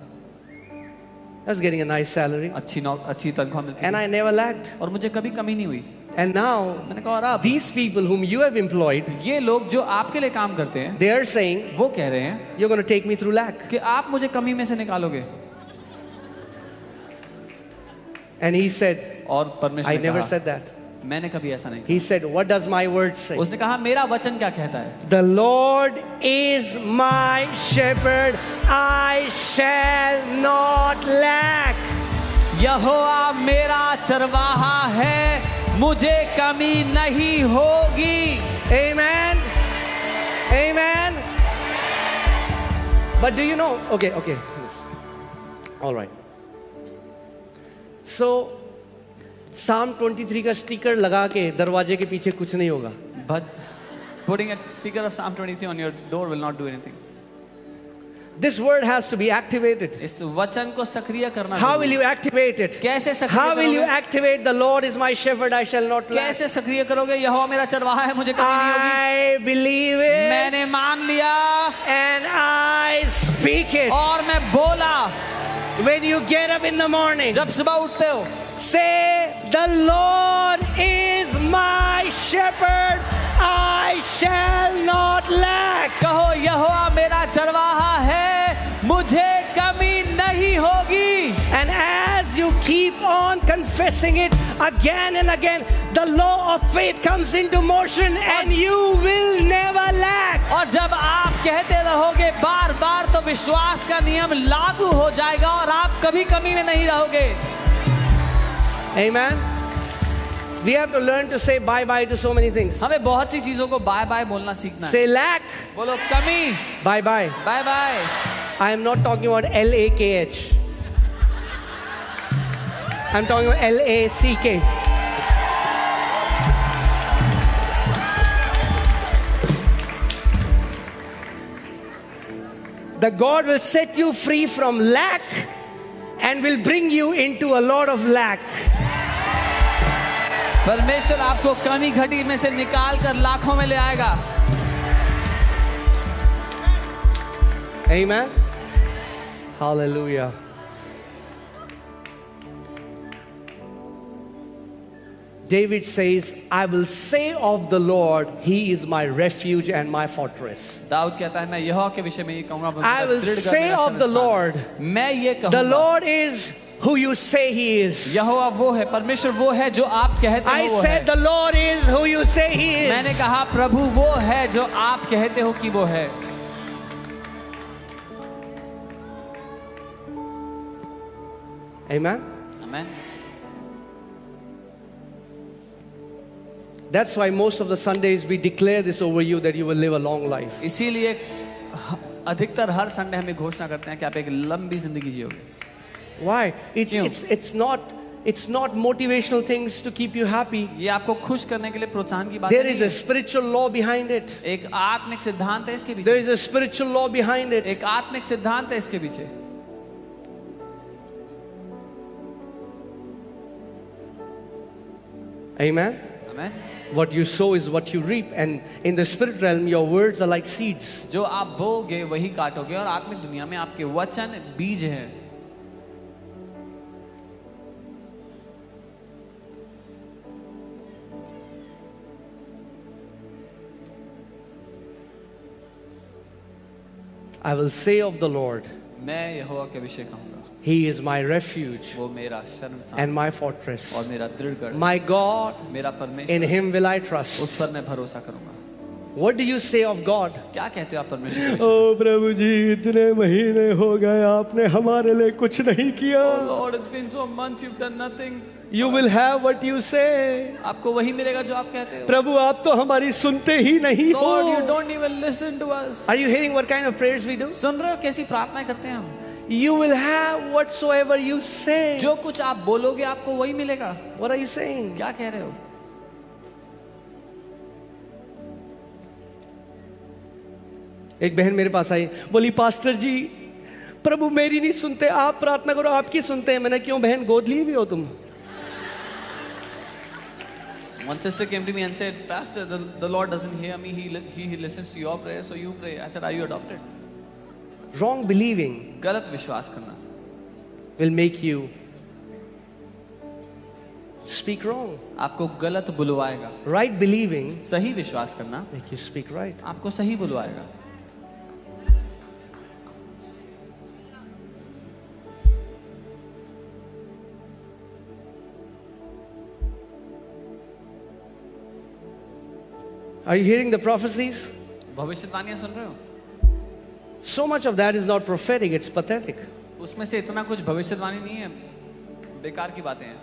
I was getting a nice salary अच्छी तनख्वाह मिलती and थी I never lacked. और मुझे कभी कमी नहीं हुई. And now, मैंने कहा, और अब these people whom you have employed, ये लोग जो आपके लिए काम करते हैं, they are saying, वो कह रहे हैं you're going to take me through lack. कि आप मुझे कमी में से निकालोगे. And he said, और परमेश्वर I ने never कहा, said that. मैंने कभी ऐसा नहीं He said, what does my word say? किया. उसने कहा, मेरा वचन क्या कहता है? The Lord is my shepherd, I shall not lack. यहोवा मेरा चरवाहा है, मुझे कमी नहीं होगी. Amen. Amen. But do you know? Okay. All right. So, Psalm 23 का स्टिकर लगा के दरवाजे के पीछे कुछ नहीं होगा. But putting a sticker of Psalm 23 on your door will not do anything. This word has to be activated. इस वचन को सक्रिय करना. How will you activate it? कैसे सक्रिय How will you करोगे? activate the Lord is my shepherd, I shall not lack? कैसे सक्रिय करोगे? यहोवा मेरा चरवाहा है, मुझे कमी नहीं होगी. I believe it मैंने मान लिया and I speak it. और मैं बोला. When you get up in the morning, जब सुबह उठते हो, say, the Lord is my shepherd, I shall not lack. कहो यहोवा मेरा चरवाहा है, मुझे कमी नहीं होगी. And as you keep on confessing it again and again, the law of faith comes into motion and you will never lack. और जब आप कहते रहोगे बार बार, तो विश्वास का नियम लागू हो जाएगा और आप कभी कमी में नहीं रहोगे. Amen. We have to learn to say bye-bye to so many things. हमें बहुत सी चीजों को बाय बाय बोलना सीखना है. Say lack, बोलो कमी, bye-bye. Bye bye. I am not talking about L-A-K-H. I'm talking about L-A-C-K. The God will set you free from lack and will bring you into a lot of lack. परमेश्वर आपको कमी घटी में से निकाल कर लाखों में ले आएगा. Amen. Hallelujah. David says, I will say of the Lord, He is my refuge and my fortress. Dawood कहता है, मैं यहोवा के विषय में ये कहूंगा, वो I मेरा will दृढ़ गढ़, say मेरा of the शरण स्थान. Lord, मैं ये the कहूंगा, Lord is who you say He is. यहोवा वो है, परमेश्वर वो है जो आप कहते I हो वो said है. the Lord is who you say He मैंने is. कहा प्रभु वो है जो आप कहते हो कि वो है. Amen. Amen. That's why most of the Sundays we declare this over you that you will live a long life. इसीलिए अधिकतर हर संडे हमें घोषणा करते हैं कि आप एक लंबी जिंदगी जियोगे. Why? क्यों? It's not motivational things to keep you happy. ये आपको खुश करने के लिए प्रोत्साहन की बात There नहीं is a है. spiritual law behind it. एक आत्मिक सिद्धांत है इसके There पीछे. is a spiritual law behind it. एक आत्मिक सिद्धांत है इसके पीछे. Amen. Amen. What you sow is what you reap. And in the spirit realm, your words are like seeds. जो आप बोगे वही काटोगे, और आत्मिक दुनिया में आपके वचन बीज हैं. I will say of the Lord, मैं यहोवा के विषय कहूंगा, He is my refuge वो मेरा शरण स्थान and my fortress. और मेरा दृढ़ गढ़. My God, मेरा in परमेश्वर, Him will I उस trust. पर मैं भरोसा करूंगा. What do you say of God? क्या कहते हो आप परमेश्वर के विषय? ओ प्रभु जी, इतने महीने हो गए आपने हमारे लिए कुछ नहीं किया. Lord, it's been so months you've done nothing. You will have what you say. आपको वही मिलेगा जो आप कहते हो. प्रभु आप तो हमारी सुनते ही नहीं Lord, you हो. don't even listen to us. Are you hearing what kind of prayers we do? सुन रहे हो कैसी प्रार्थनाएं करते हैं हम? You will have whatsoever you say. जो कुछ आप बोलोगे आपको वही मिलेगा. What are you saying? क्या कह रहे हो? एक बहन मेरे पास आई, बोली पास्टर जी प्रभु मेरी नहीं सुनते, आप प्रार्थना करो आपकी सुनते हैं। मैंने क्यों बहन, गोद ली भी हो तुम? One sister came to me and said, Pastor, the Lord doesn't hear me. He listens to your prayer, so you pray. I said, are you adopted? Wrong believing गलत विश्वास करना will make you speak wrong. आपको गलत बुलवाएगा. Right believing सही विश्वास करना make you speak right. आपको सही बुलवाएगा. Are you hearing the prophecies? भविष्यवाणियां सुन रहे हो? So much of that is not prophetic, it's pathetic. उसमें से इतना कुछ भविष्यवाणी नहीं है, बेकार की बातें हैं.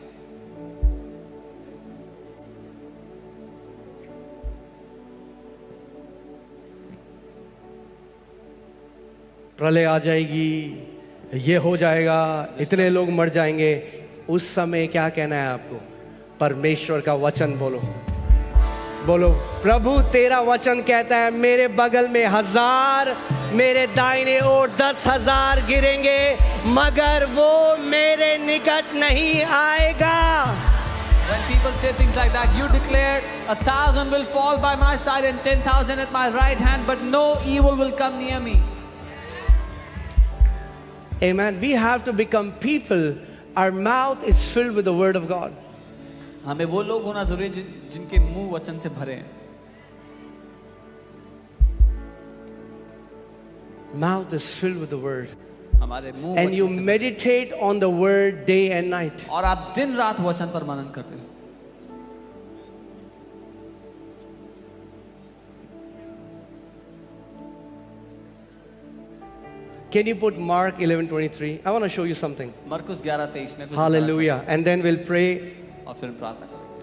प्रलय आ जाएगी, ये हो जाएगा, इतने लोग मर जाएंगे. उस समय क्या कहना है आपको? परमेश्वर का वचन बोलो. बोलो, प्रभु तेरा वचन कहता है मेरे बगल में 1000, मेरे दाहिने ओर 10,000 गिरेंगे, मगर वो मेरे निकट नहीं आएगा. When people say things like that, you declared 1,000 will fall by my side and 10,000 at my right hand, but no evil will come near me. Amen. We have to become people, our mouth is filled with the word of God. हमें वो लोग होना जरूरी है जिनके मुंह वचन से भरे हैं. Mouth is filled with the word. हमारे मुंह And you वचन से meditate on the word day and night. और आप दिन रात वचन पर मनन करते हो. Can you put Mark 11:23? I want to show you something. मरकुस 11:23 में कुछ Hallelujah. And then we'll pray. और फिर प्रार्थना करेंगे.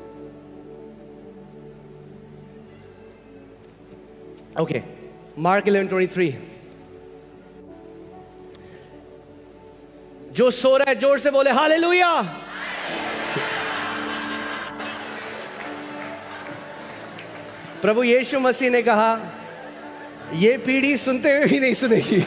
Okay. Mark 11:23. जो सो रहा है जोर से बोले हालेलुया. प्रभु यीशु मसीह ने कहा ये पीढ़ी सुनते हुए भी नहीं सुनेगी.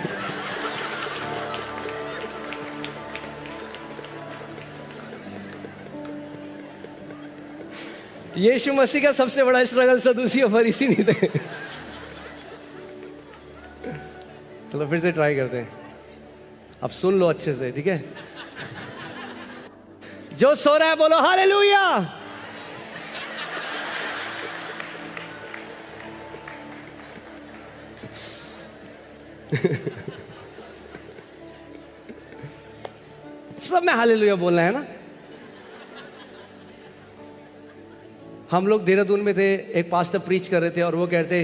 यीशु मसीह का सबसे बड़ा स्ट्रगल सदूसी और फरीसी नहीं थे. चलो फिर से ट्राई करते हैं. अब सुन लो अच्छे से, ठीक है? जो सो रहा है बोलो हालेलुया. सब में हालेलुया बोलना है ना. हम लोग देहरादून में थे, एक पास्टर प्रीच कर रहे थे और वो कहते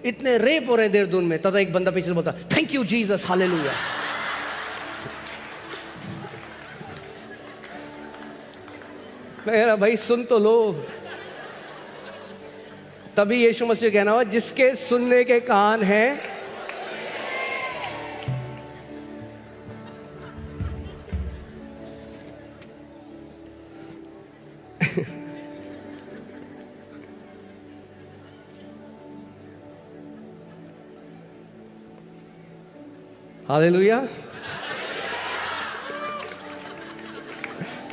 इतने रेप हो रहे हैं देहरादून में. तब एक बंदा पीछे से बोलता थैंक यू जीसस हालेलुया. मैं कह रहा भाई सुन तो लो. तभी यीशु मसीह कहना हुआ जिसके सुनने के कान हैं हालेलुया.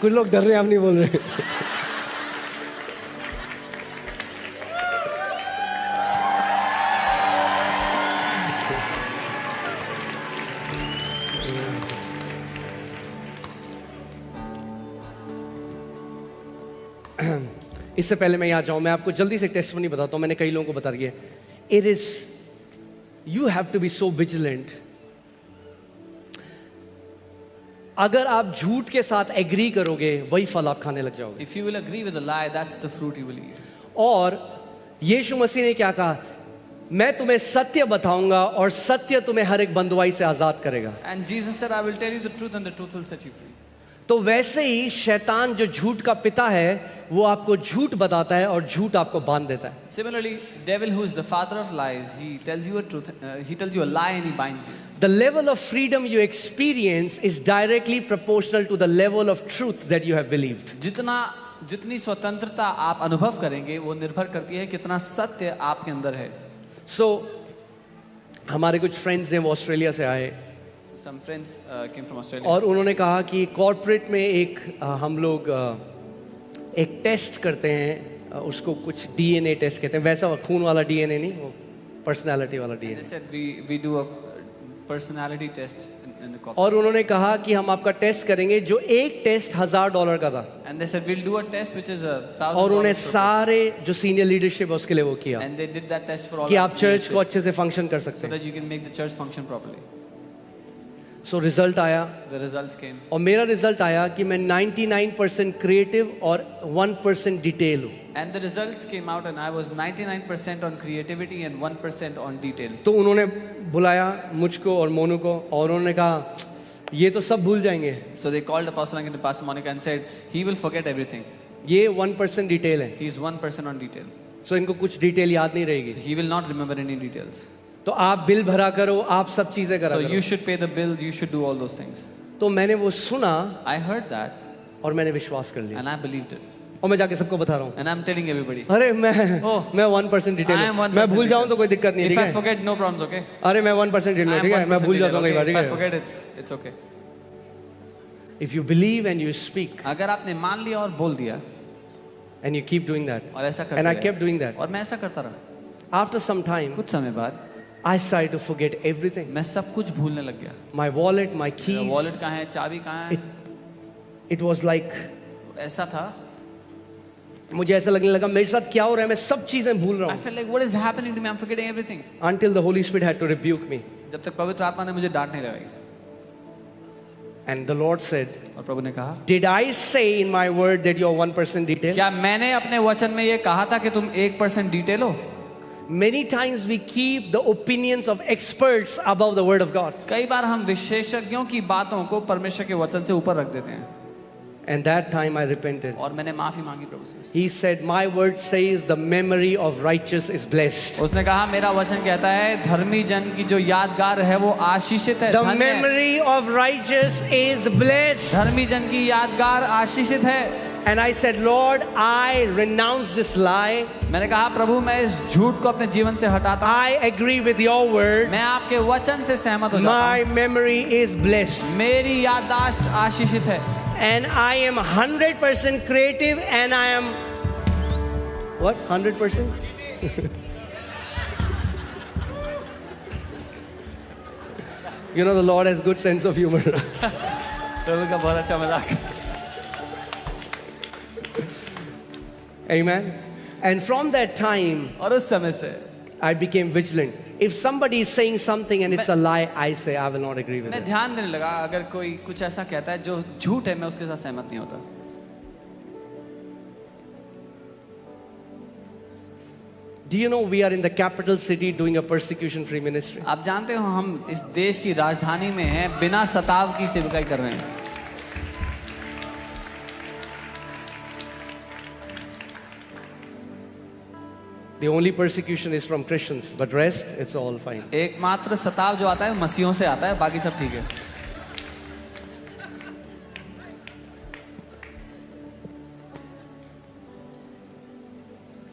कुछ लोग डर रहे हैं, हम नहीं बोल रहे. इससे पहले मैं यहाँ जाऊं, मैं आपको जल्दी से टेस्टिमनी बताता हूं. मैंने कई लोगों को बता दिया. It is you have to be so vigilant. अगर आप झूठ के साथ एग्री करोगे वही फल आप खाने लग जाओगे. If you will agree with a lie, that's the fruit you will eat. और यीशु मसीह ने क्या कहा? मैं तुम्हें सत्य बताऊंगा और सत्य तुम्हें हर एक बंधुआई से आजाद करेगा. And Jesus said, I will tell you the truth and the truth will set you free. तो वैसे ही शैतान जो झूठ का पिता है वो आपको झूठ बताता है और झूठ आपको बांध देता है. Similarly, devil, who is the father of lies, he tells you a truth, he tells you a lie and he binds you. The level of freedom you experience is directly proportional to the level of truth that you have believed. जितनी स्वतंत्रता आप अनुभव करेंगे वो निर्भर करती है कितना सत्य आपके अंदर है. So हमारे कुछ फ्रेंड्स हैं वो ऑस्ट्रेलिया से आए Some friends came from Australia. और उन्होंने कहा कि कॉर्पोरेट में एक हम लोग एक टेस्ट करते हैं, उसको कुछ डीएनए टेस्ट कहते हैं, वैसा खून वाला डीएनए नहीं, वो पर्सनालिटी वाला They DNA. said we do a personality test in the corporate. और उन्होंने कहा कि हम आपका टेस्ट करेंगे, जो एक टेस्ट $1000 का था। And they said we'll do a test which is $1,000. और उन्हें सारे जो सीनियर लीडरशिप है उसके लिए वो किया And they did that test for all कि the आप चर्च leadership को अच्छे से फंक्शन कर सकते so हैं। that you can make the church function properly. So result आया The results came. और मेरा रिजल्ट आया कि मैं 99% क्रिएटिव और 1% डिटेल हूँ। And the results came out and I was 99% on creativity and 1% on detail. तो उन्होंने बुलाया मुझको और मोनू को और उन्होंने कहा ये तो सब भूल जाएंगे, So they called Apostle Ankit and Pastor Monica and said, he will forget everything. ये 1% डिटेल है, He is 1% on detail. सो इनको कुछ डिटेल याद नहीं रहेगी। He will not remember any details. तो आप बिल भरा करो, आप सब चीजें करा So you करो। should pay the bills, you should do all those things. तो मैंने वो सुना I heard that और मैंने विश्वास कर लिया and I believed it. और मैं जाके सबको बता रहा हूँ, And I'm telling everybody. अरे मैं Oh, 1% डिटेल I am हूँ, 1% मैं भूल जाऊँ detail. तो कोई दिक्कत नहीं, If ठीक I है। forget, no problems, okay? अरे मैं 1% डिटेल I हूँ, am ठीक है, मैं 1% भूल जाता detail, हूँ कई बार, okay? ठीक If I है। forget, it's okay. If you believe and you speak अगर आपने मान लिया और बोल दिया and you keep doing that, और ऐसा करते and I रहे, kept doing that, और मैं ऐसा करता रहा, after some time कुछ समय बाद I started to forget everything. मैं सब कुछ भूलने लग गया. My wallet, my मेरा keys, वॉलेट कहाँ है, चाबी कहाँ है, it was like ऐसा था. मुझे ऐसा लगने लगा मेरे साथ क्या हो रहा है, मैं सब चीजें भूल रहा I हूँ। felt like what is happening to me? I'm forgetting everything. Until the Holy Spirit had to rebuke me, जब तक पवित्र आत्मा ने मुझे डांट नहीं लगाई. and the Lord said, और प्रभु ने कहा, "Did I say in my word that you are 1% detail?" क्या मैंने अपने वचन में ये कहा था कि तुम 1% डिटेल हो? Many times we keep the opinions of experts above the word of God, कई बार हम विशेषज्ञों की बातों को परमेश्वर के वचन से ऊपर रख देते हैं. and that time I repented. और मैंने माफी मांगी प्रभु से. He said, "My word says the memory of righteous is blessed." उसने कहा मेरा वचन कहता है धर्मी जन की जो यादगार है वो आशीषित है, The धन्य है. memory of righteous is blessed. धर्मी जन की यादगार आशीषित है. And I said, "Lord, I renounce this lie. मैंने कहा प्रभु मैं इस झूठ को अपने जीवन से हटाता हूँ. I agree with your word. मैं आपके वचन से सहमत हो जाता My memory is blessed. हूँ. मेरी याददाश्त आशीषित है. And I am 100% creative and I am what? 100%? You know the Lord has good sense of humor. प्रभु का बहुत अच्छा मजाक. Amen. And from that time और उस समय से I became vigilant. If somebody is saying something and it's a lie, I say I will not agree with मैं it. ध्यान देने लगा अगर कोई कुछ ऐसा कहता है जो झूठ है मैं उसके साथ सहमत नहीं होता. Do you know we are in the capital city doing a persecution free ministry? आप जानते हो हम इस देश की राजधानी में हैं बिना सताव की सेवकाई कर रहे हैं. The only persecution is from Christians, but rest, it's all fine. एकमात्र सताव जो आता है मसीहों से आता है, बाकी सब ठीक है.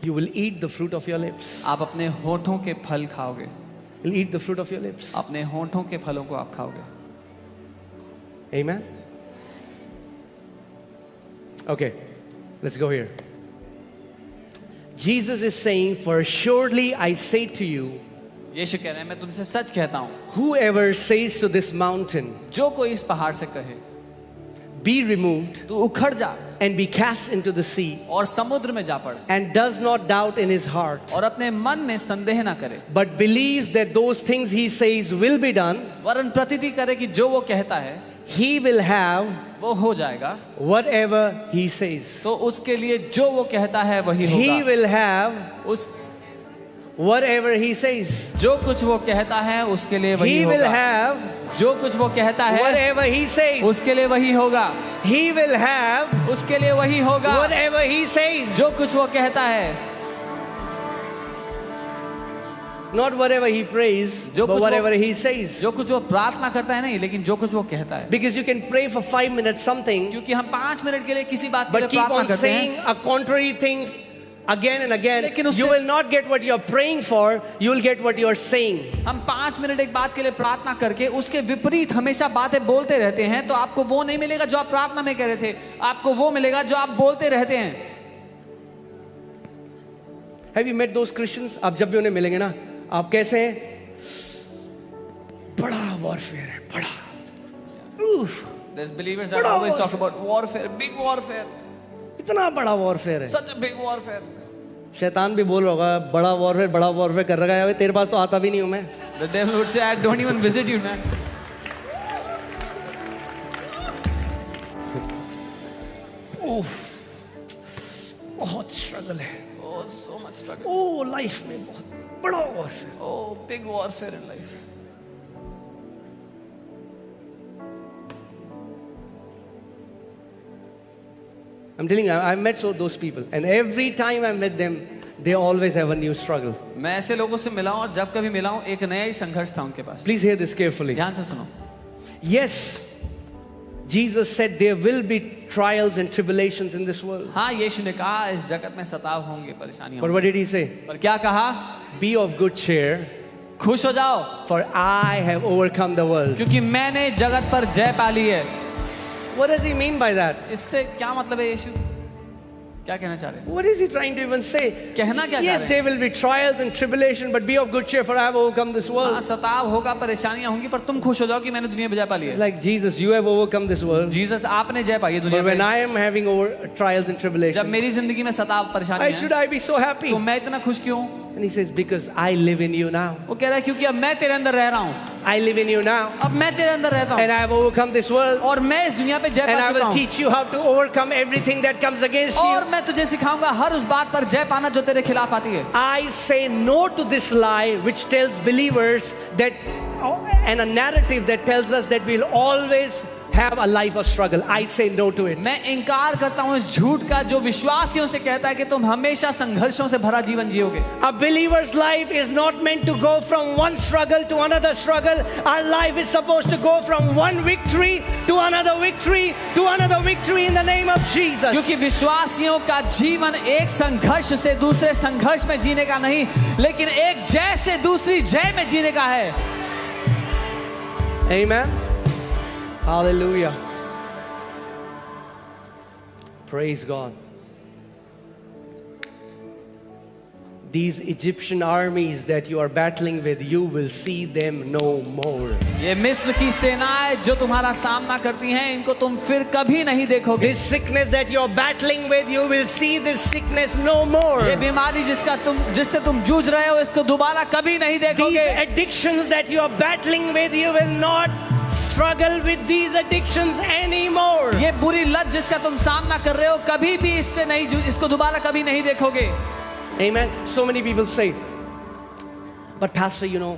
You will eat the fruit of your lips. आप अपने होठों के फल खाओगे. You'll eat the fruit of your lips. अपने होठों के फलों को आप खाओगे. Amen. Okay, let's go here. Jesus is saying, "For assuredly I say to you, यीशु कह रहे हैं मैं तुमसे सच कहता हूँ whoever says to this mountain, जो कोई इस पहाड़ से कहे be removed तू उखड़ जा and be cast into the sea, और समुद्र में जा पड़ and does not doubt in his heart, और अपने मन में संदेह ना करे but believes that those things he says will be done, वरन प्रतीति करे कि जो वो कहता है he will have वो हो जाएगा. whatever he says. तो उसके लिए जो वो कहता है वही He होगा. will have उस whatever he says. जो कुछ वो कहता है उसके लिए वही He will होगा. have जो कुछ वो कहता है whatever he says. उसके लिए वही होगा. He will have उसके लिए वही होगा. whatever he says. जो कुछ वो कहता है Not whatever he prays, जो but कुछ whatever वो- he says. जो कुछ वो प्रार्थना करता है नहीं लेकिन जो कुछ वो कहता है. Because you can pray for 5 minutes something, क्योंकि हम 5 मिनट के लिए किसी बात के but लिए keep प्रार्थना on करते saying हैं a contrary thing again and again, लेकिन उससे- you will not get what you are praying for, you will get what you are saying. हम 5 मिनट एक बात के लिए प्रार्थना करके उसके विपरीत हमेशा बातें बोलते रहते हैं, तो आपको वो नहीं मिलेगा जो आप प्रार्थना में कह रहे थे, आपको वो मिलेगा जो आप बोलते रहते हैं। Have you met those Christians? आप जब भी उन्हें मिलेंगे ना, आप कैसे हैं? बड़ा warfare है, बड़ा। Oof, There's believers that always talk about warfare, big warfare, इतना बड़ा warfare है। such a big warfare. शैतान भी बोल रहा होगा, बड़ा warfare कर रहा है, तेरे पास तो आता भी नहीं हूं मैं। The devil would say, I don't even visit you, man. बहुत स्ट्रगल है। Oh, so much struggle. ओ लाइफ में बहुत बड़ा warfare। Oh, big warfare in life. I'm telling you, I've met those people, and every time I met them, they always have a new struggle. मैं ऐसे लोगों से मिला हूं और जब कभी मिला हूं एक नया ही संघर्ष था उनके पास। Please hear this carefully. ध्यान से सुनो। Yes, Jesus said there will be trials and tribulations in this world. हाँ, यीशु ने कहा इस जगत में सताव होंगे, परेशानियां But होंगी। what did he say? पर क्या कहा? Be of good cheer, खुश हो जाओ, for I have overcome the world. क्योंकि मैंने जगत पर जय पा ली है। What does he mean by that? इससे क्या मतलब है? यीशु क्या कहना चाह रहे हैं? What is he trying to even say? कहना क्या चाह Yes, रहे there हैं? will be trials and tribulation, but be of good cheer, for I have overcome this हाँ, world. सताव होगा, परेशानियां होंगी, पर तुम खुश हो जाओ कि मैंने दुनिया में जय पा ली है। Like Jesus, you have overcome this world. Jesus, आपने जय पाई है दुनिया But when में। I am having trials and जब tribulation, मेरी जिंदगी में सताव why परेशानी should है, I be so happy? तो मैं इतना खुश क्यों? And he says, because I live in you now. वो कह रहा है क्योंकि अब मैं तेरे अंदर रह रहा हूँ, I live in you now. अब मैं तेरे अंदर रहता And हूँ I have overcome this world. और मैं इस दुनिया पे जय And पा I चुका will हूँ teach you how to overcome everything that comes against और you. मैं तुझे सिखाऊंगा हर उस बात पर जय पाना जो तेरे खिलाफ आती है। I say no to this lie which tells believers that, and a narrative that tells us that we'll always have a life of struggle. I say no to it. मैं इनकार करता हूँ इस झूठ का जो विश्वासियों से कहता है कि तुम हमेशा संघर्षों से भरा जीवन जियोगे। A believer's life is not meant to go from one struggle to another struggle. Our life is supposed to go from one victory to another victory to another victory in the name of Jesus. क्योंकि विश्वासियों का जीवन एक संघर्ष से दूसरे संघर्ष में जीने का नहीं, लेकिन एक जय से दूसरी जय में जीने का है। Amen. Hallelujah. Praise God. These Egyptian armies that you are battling with, you will see them no more. ये मिस्र की सेनाएं जो तुम्हारा सामना करती हैं, इनको तुम फिर कभी नहीं देखोगे। This sickness that you are battling with, you will see this sickness no more. ये बीमारी जिससे तुम जूझ रहे हो, इसको दोबारा कभी नहीं These देखोगे। addictions that you are battling with, you will not struggle with these addictions anymore. ये बुरी लत जिसका तुम सामना कर रहे हो, कभी भी इससे नहीं इसको दोबारा कभी नहीं देखोगे। Amen. So many people say, but pastor, you know,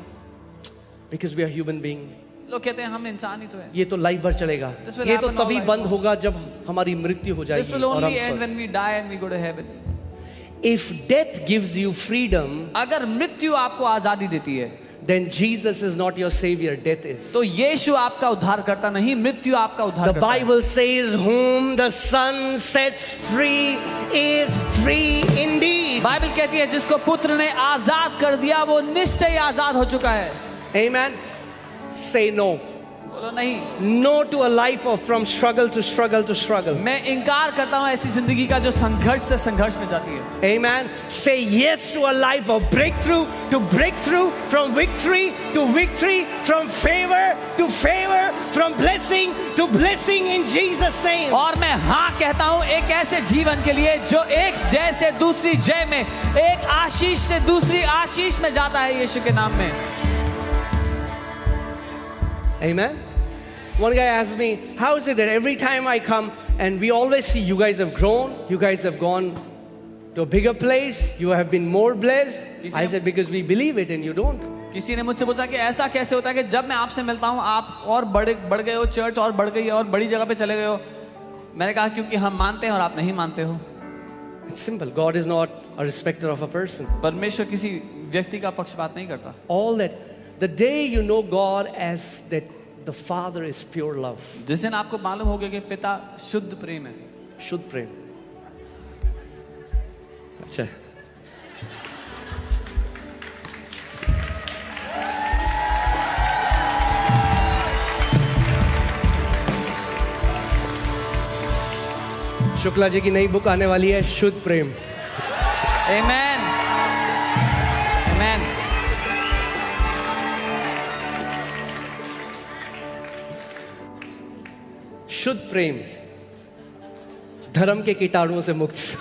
because we are human beings, लोग कहते हैं हम इंसान ही तो हैं। ये तो लाइफ भर चलेगा, This will ये तो happen all तभी life. बंद होगा जब हमारी मृत्यु हो This जाएगी will और only हम end स्वर्ग। when we die and we go to heaven. If death gives you freedom, अगर मृत्यु आपको आजादी देती है, then Jesus is not your savior, death is. तो यीशु आपका उद्धार करता नहीं, मृत्यु आपका उद्धार The करता है। Bible says, whom the Son sets free is free indeed. Bible कहती है जिसको पुत्र ने आजाद कर दिया वो निश्चय आजाद हो चुका है। Amen. Say no. बोलो नहीं। No to a life of from struggle to struggle to struggle. मैं इनकार करता हूँ ऐसी जिंदगी का जो संघर्ष से संघर्ष में जाती है। Amen. Say yes to a life of breakthrough to breakthrough, from victory to victory, from favor to favor, from blessing to blessing in Jesus' name. और मैं हाँ कहता हूँ एक ऐसे जीवन के लिए जो एक जय से दूसरी जय में, एक आशीष से दूसरी आशीष में जाता है यीशु के नाम में। Amen. One guy asked me, how is it that every time I come and we always see you guys have grown, you guys have gone to a bigger place, you have been more blessed? I said, because we believe it and you don't. किसी ने मुझसे पूछा कि ऐसा कैसे होता है कि जब मैं आपसे मिलता हूँ आप और बढ़ गए हो, चर्च और बढ़ गई है और बड़ी जगह पे चले गए हो। मैंने कहा क्योंकि हम मानते हैं और आप नहीं मानते हो। It's simple. God is not a respecter of a person. परमेश्वर किसी व्यक्ति का पक्षपात नहीं करता। All that, the day you know God as that the Father is pure love. जिस दिन आपको मालूम होगा कि पिता शुद्ध प्रेम है, Shuddh prem. अच्छा, शुक्ला जी की नई बुक आने वाली है, शुद्ध प्रेम। Amen. Amen. शुद्ध प्रेम, धर्म के कीटाणुओं से मुक्त।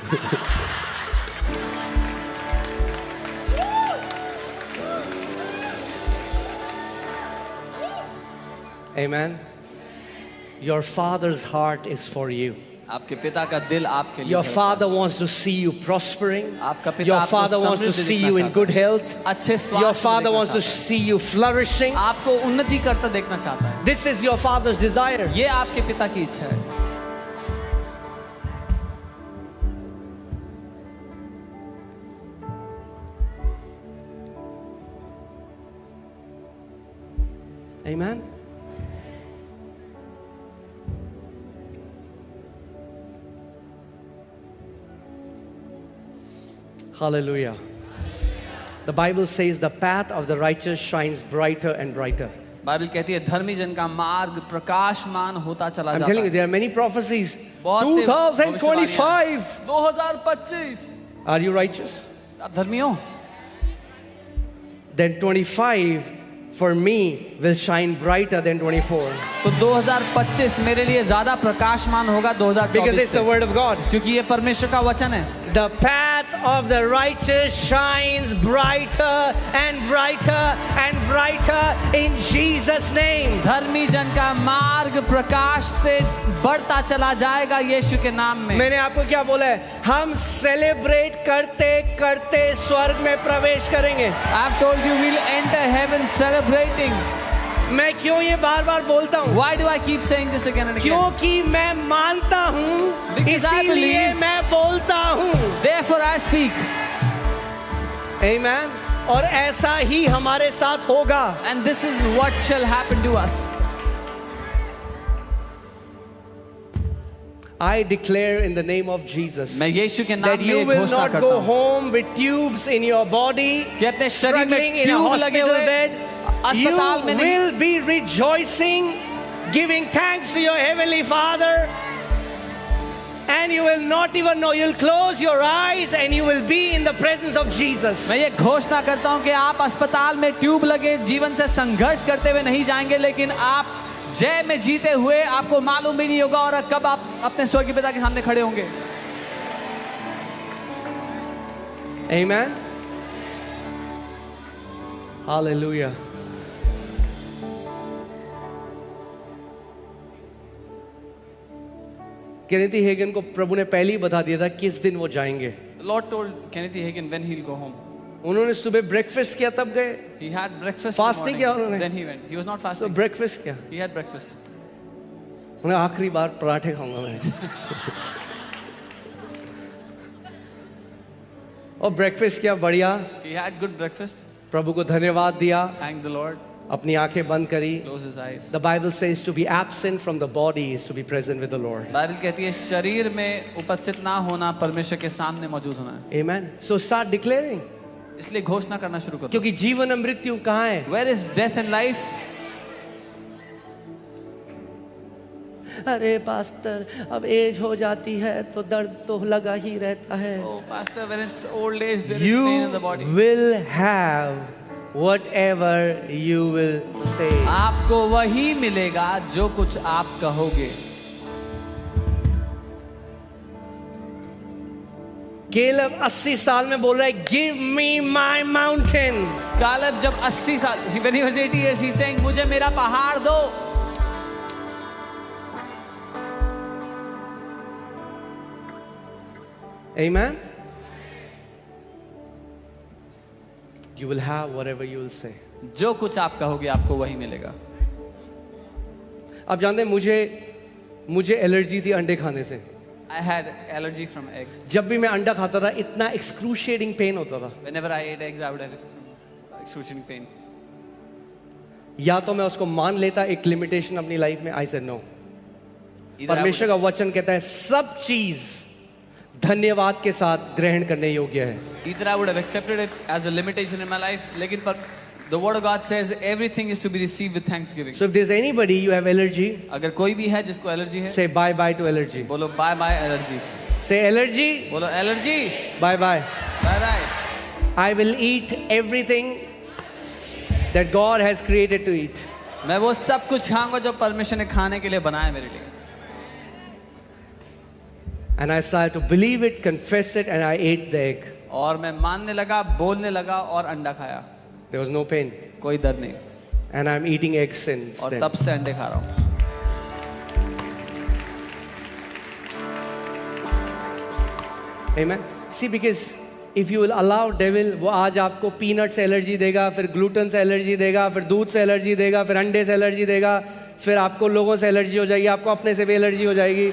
Amen. Your father's heart is for you. आपके पिता का दिल आपके लिए Your है। father wants to see you prospering. आपका पिता Your आपको father wants to Samriddhi see देखना you in चाहता good है। health. अच्छे स्वास्थ्य Your में father देखना wants to चाहता see you flourishing. है। आपको उन्नति करता देखना चाहता है। This is your father's desire. ये आपके पिता की इच्छा है। Amen. Hallelujah. The Bible says the path of the righteous shines brighter and brighter. Bible कहती है धर्मी जन का मार्ग प्रकाशमान होता चला I'm जाता telling you, है। there are many prophecies. बहुत से 2025. 2025 Are you righteous? आप धर्मी हो? Then 25 for me will shine brighter than 24. तो 2025 मेरे लिए ज्यादा प्रकाशमान होगा Because 2024 it's the से, word of God. क्योंकि ये परमेश्वर का वचन है। The path of the righteous shines brighter and brighter and brighter in Jesus' name. धर्मी जन का मार्ग प्रकाश से बढ़ता चला जाएगा यीशु के नाम में। मैंने आपको क्या बोला है? हम सेलिब्रेट करते करते स्वर्ग में प्रवेश करेंगे। I've told you we'll enter heaven celebrating. मैं क्यों ये बार बार बोलता हूँ? Why do I keep saying this again and again? क्योंकि मैं मानता हूँ, Because I इसीलिए believe. मैं बोलता हूँ। Therefore I speak. Amen. और ऐसा ही हमारे साथ होगा। And this is what shall happen to us. I declare in the name of Jesus मैं यीशु के नाम that में you एक will घोषणा not करता go हूँ home with tubes in your body, कि अपने शरीर struggling में in a ट्यूब लगे hospital हुए bed. You अस्पताल में नहीं, will be rejoicing, giving thanks to your heavenly Father, and you will not even know. You'll close your eyes and you will be in the presence of Jesus. मैं ये घोषणा करता हूँ कि आप अस्पताल में ट्यूब लगे जीवन से संघर्ष करते हुए नहीं जाएंगे, लेकिन आप जय में जीते हुए आपको मालूम भी नहीं होगा और कब आप अपने स्वर्गीय पिता के सामने खड़े होंगे। Amen. Hallelujah. केनेथी हेगन को प्रभु ने पहले ही बता दिया था किस दिन वो जाएंगे। The Lord told Kenneth Hagin when he'll go home. उन्होंने सुबह ब्रेकफास्ट किया तब गए। He had breakfast. Fasting in the किया morning. उन्होंने? Then he went. He was not तो fasting. ब्रेकफास्ट किया। He had breakfast. उन्हें आखिरी बार पराठे खाऊंगा मैं। और ब्रेकफास्ट किया बढ़िया। He had good breakfast. प्रभु को धन्यवाद दिया। Thank the Lord. अपनी आंखें बंद करी। Close his eyes. The Bible says to be absent from the body is to be present with the Lord. Bible कहती है शरीर में उपस्थित ना होना परमेश्वर के सामने मौजूद होना है। Amen. So start declaring. इसलिए घोषणा करना शुरू करो। क्योंकि जीवन और मृत्यु कहाँ है? Where is death and life? अरे पास्टर, अब एज हो जाती है तो दर्द तो लगा ही रहता है। Oh, Pastor, when it's old age, there is pain in the You body. will have whatever you will say. आपको वही मिलेगा जो कुछ आप कहोगे। केलब 80 साल में बोल रहा है, गिव मी माई माउंटेन। कालेब जब 80 साल, when he was 80 years, he's saying, मुझे मेरा पहाड़ दो। Amen. You will have whatever you will say. जो कुछ आप कहोगे आपको वही मिलेगा। आप जानते हैं मुझे एलर्जी थी अंडे खाने से। I had allergy from eggs. जब भी मैं अंडा खाता था इतना एक्सक्रूशिएटिंग पेन होता था। Whenever I ate eggs, I would have excruciating pain. या तो मैं उसको मान लेता एक लिमिटेशन अपनी लाइफ में, I said no. Either I परमेश्वर would, का वचन कहता है सब चीज धन्यवाद के साथ ग्रहण करने योग्य है. Either I would have accepted it as a limitation in my life, लेकिन पर the word of God says everything is to be received with thanksgiving. So if there's anybody you have allergy, अगर कोई भी है जिसको allergy है, say bye bye to allergy. बोलो bye bye allergy. Say allergy, बोलो allergy, bye bye. Bye bye. I will eat everything that God has created to eat. मैं वो सब कुछ खाऊंगा जो परमेश्वर ने खाने के लिए बनाया मेरे लिए. And I started to believe it, confess it, and I ate the egg. और मैं मानने लगा, बोलने लगा और अंडा खाया. There was no pain. कोई दर्द नहीं. And I'm eating eggs since और then. तब से अंडे खा रहा हूँ. Amen. See, because if you will allow devil, वो आज आपको पीनट से एलर्जी देगा, फिर ग्लूटेन से एलर्जी देगा, फिर दूध से एलर्जी देगा, फिर अंडे से एलर्जी देगा, फिर आपको लोगों से एलर्जी हो जाएगी, आपको अपने से भी एलर्जी हो जाएगी.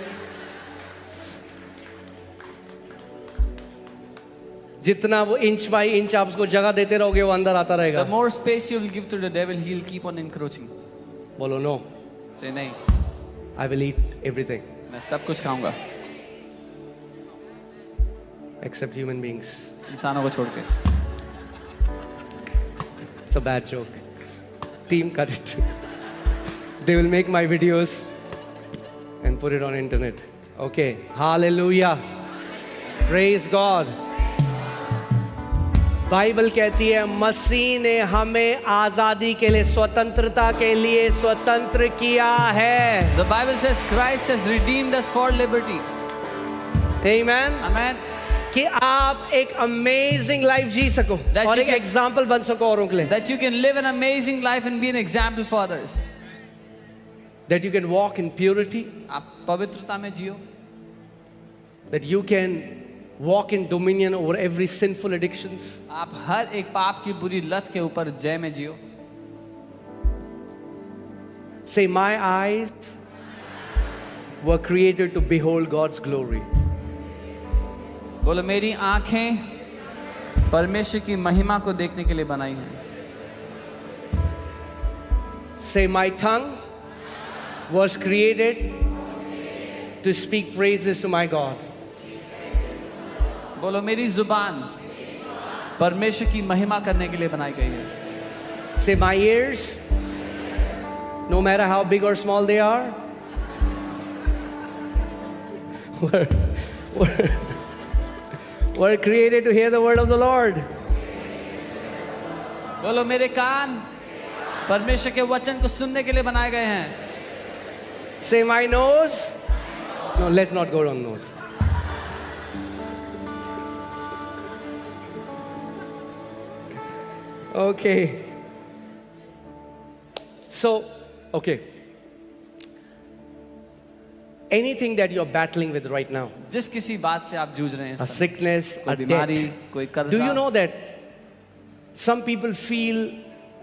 जितना वो इंच बाई इंच आप उसको जगह देते रहोगे वो अंदर आता रहेगा. The more space you will give to the devil, he will keep on encroaching. बोलो नो. Say नहीं. I will eat everything मैं सब कुछ खाऊंगा. except human beings. इंसानों को छोड़ के. It's a bad joke. Team cut it. They will make my videos and put it on internet. Okay. Hallelujah. Praise God. Bible कहती है मसीह ने हमें आजादी के लिए, स्वतंत्रता के लिए स्वतंत्र किया है. The Bible says Christ has redeemed us for liberty. Amen. Amen. कि आप एक अमेजिंग लाइफ जी सको That और you एक can- एग्जाम्पल बन सको औरों के लिए. That you can live an amazing life and be an example for others. That you can walk in purity. आप पवित्रता में जियो. That you can walk in dominion over every sinful addictions. आप हर एक पाप की बुरी लत के ऊपर जय में जियो. Say, my eyes were created to behold God's glory. बोलो मेरी आंखें परमेश्वर की महिमा को देखने के लिए बनाई हैं. Say, my tongue was created to speak praises to my God. बोलो मेरी जुबान परमेश्वर की महिमा करने के लिए बनाई गई है. Say, my ears, no matter how big or small they are, were created to hear the word of the Lord. बोलो मेरे कान परमेश्वर के वचन को सुनने के लिए बनाए गए हैं. Say, my nose. No, let's not go on nose. Okay. So, okay. Anything that you're battling with right now, जिस किसी बात से आप जूझ रहे हैं, a sickness, कोई a बीमारी, death. कोई कर्जा. Do you know that some people feel,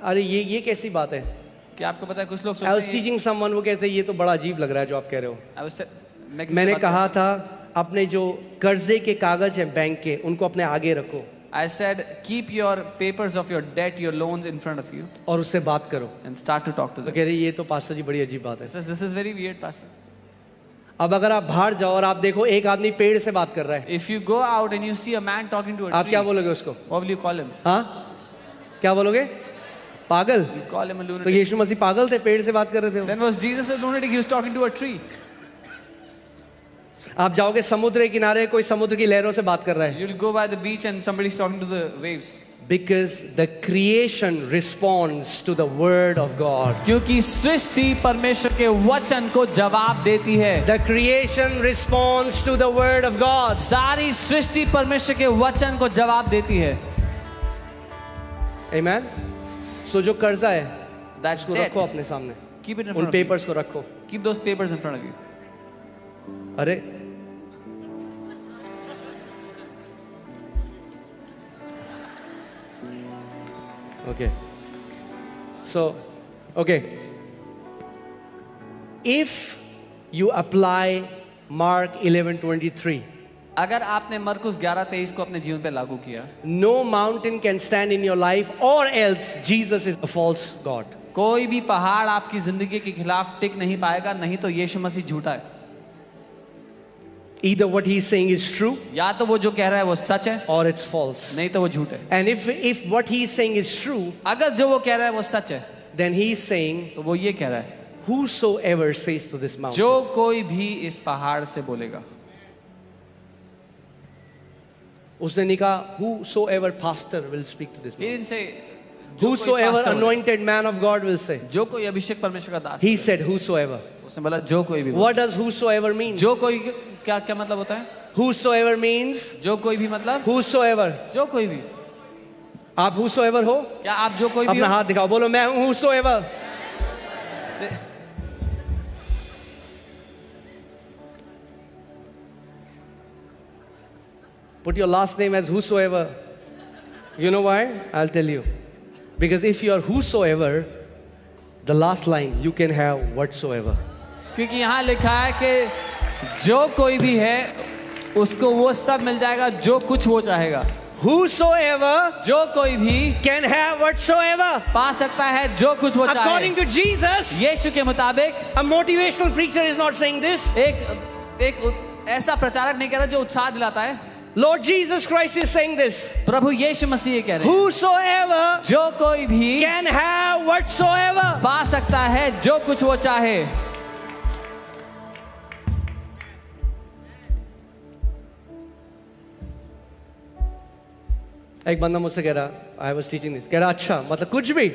अरे ये कैसी बात है? क्या आपको पता है कुछ लोग I was सोचते हैं teaching someone, वो कहते हैं ये तो बड़ा अजीब लग रहा है जो आप कह रहे हो. मैंने मैंने कहा था अपने जो कर्जे के कागज हैं बैंक के उनको अपने आगे रखो I said keep your papers of your debt, your loans in front of you और उससे बात करो. and start to talk to तो them. कह रहे ये तो पास्टर जी बड़ी अजीब बात है. He says this is very weird, pastor. अब अगर आप बाहर जाओ और आप देखो एक आदमी पेड़ से बात कर रहा है, If you go out and you see a man talking to a आप tree, क्या बोलोगे उसको? what will you call him? हाँ, क्या बोलोगे? पागल. You call him a तो lunatic. यीशु मसीह पागल थे, पेड़ से बात कर रहे थे. Then was Jesus a lunatic? He was talking to a tree. आप जाओगे समुद्र के किनारे, कोई समुद्र की लहरों से बात कर रहा है. You'll go by the beach and somebody's talking to the waves. Because the creation responds to the word of God. क्योंकि सृष्टि परमेश्वर के वचन को जवाब देती है. The creation responds to the word of God. सारी सृष्टि परमेश्वर के वचन को जवाब देती है. Amen. So जो कर्जा है That's उसको debt. रखो अपने सामने, Keep it in उन front of you. पेपर्स को रखो. Keep those papers in front of you. अरे okay. So okay, if you apply Mark 11:23, अगर आपने मरकुस 11:23 को अपने जीवन पे लागू किया, no mountain can stand in your life, or else Jesus is a false god. कोई भी पहाड़ आपकी जिंदगी के खिलाफ टिक नहीं पाएगा, नहीं तो यीशु मसीह झूठा है. Either what he's saying is true या तो वो जो कह रहा है वो सच है, or it's false. नहीं तो वो झूठ है. And if what he's saying is true, अगर जो वो कह रहा है वो सच है, then he's saying, तो वो ये कह रहा है, whosoever says to this mountain. जो कोई भी इस पहाड़ से बोलेगा. उसने नहीं कहा whosoever pastor will speak to this He mountain. didn't say जो कोई Whosoever pastor बोले. anointed man of God will say. जो कोई अभिषेक परमेश्वर का दास He बोले. said whosoever. उसने बोला जो कोई भी बोले. What does whosoever mean? जो कोई क्या क्या मतलब होता है? Whosoever means जो कोई भी मतलब whosoever. जो कोई भी. आप whosoever हो? क्या आप जो कोई भी अपना हो? हाथ दिखाओ, बोलो मैं हूं whosoever. से- Put your last name as whosoever. You know why? I'll tell you. Because if you are whosoever, the last line you can have whatsoever. क्योंकि यहाँ लिखा है कि जो कोई भी है उसको वो सब मिल जाएगा जो कुछ वो चाहेगा. Whosoever जो कोई भी can have whatsoever. पा सकता है जो कुछ वो According चाहे. to Jesus, यीशु के मुताबिक a motivational preacher is not saying this. एक ऐसा प्रचारक नहीं कह रहा जो उत्साह दिलाता है. Lord Jesus Christ is saying this. प्रभु यीशु मसीह ये कह रहे हैं, Whosoever जो कोई भी can have whatsoever. पा सकता है जो कुछ वो चाहे. एक बंदा मुझसे कह रहा, आई वॉज टीचिंग दिस, कह रहा अच्छा मतलब कुछ भी,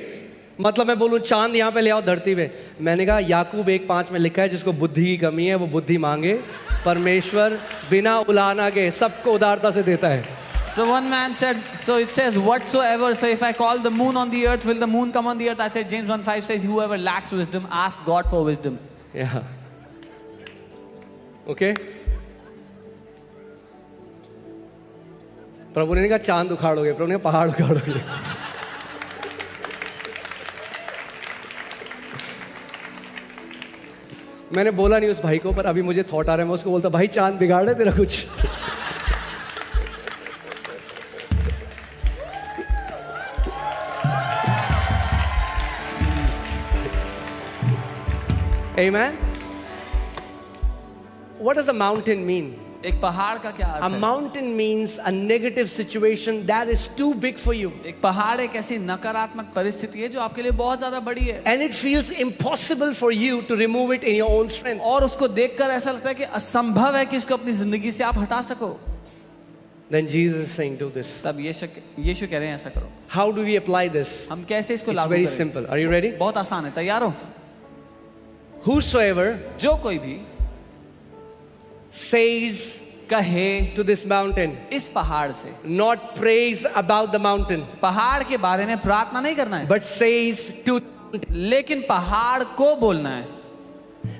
मतलब मैं बोलूं चांद यहाँ पे ले आओ धरती पे. मैंने कहा याकूब 1:5 में लिखा है जिसको बुद्धि की कमी है वो बुद्धि मांगे, परमेश्वर बिना उलाहना के सबको उदारता से देता है. So one man said, so it says whatsoever. So if I call the moon on the earth, will the moon come on the earth? I said James 1:5 says whoever lacks wisdom, ask God for wisdom. Yeah. Okay? प्रभु ने नहीं कहा चांद उखाड़ोगे, प्रभु ने कहा पहाड़ उखाड़ोगे. मैंने बोला नहीं उस भाई को, पर अभी मुझे थॉट आ रहा है, मैं उसको बोलता भाई चांद बिगाड़ रहे तेरा कुछ. Amen. What does a mountain mean? एक पहाड़ का क्या A अर्थ है? mountain means a negative situation that is too big for you. एक पहाड़ एक ऐसी नकारात्मक परिस्थिति है जो आपके लिए बहुत ज्यादा बड़ी है. And it feels impossible for you to remove it in your own strength. और उसको देखकर ऐसा लगता है कि असंभव है कि इसको अपनी जिंदगी से आप हटा सको. Then Jesus is saying, do this. तब यीशु कह रहे हैं ऐसा करो. How do we apply this? हम कैसे इसको It's लागू very करें? simple. Are you ready? बहुत आसान है. तैयार हो? Whosoever जो कोई भी says कहे to this mountain, इस पहाड़ से, not praise about the mountain, पहाड़ के बारे में प्रार्थना नहीं करना है, but says to. लेकिन पहाड़ को बोलना है.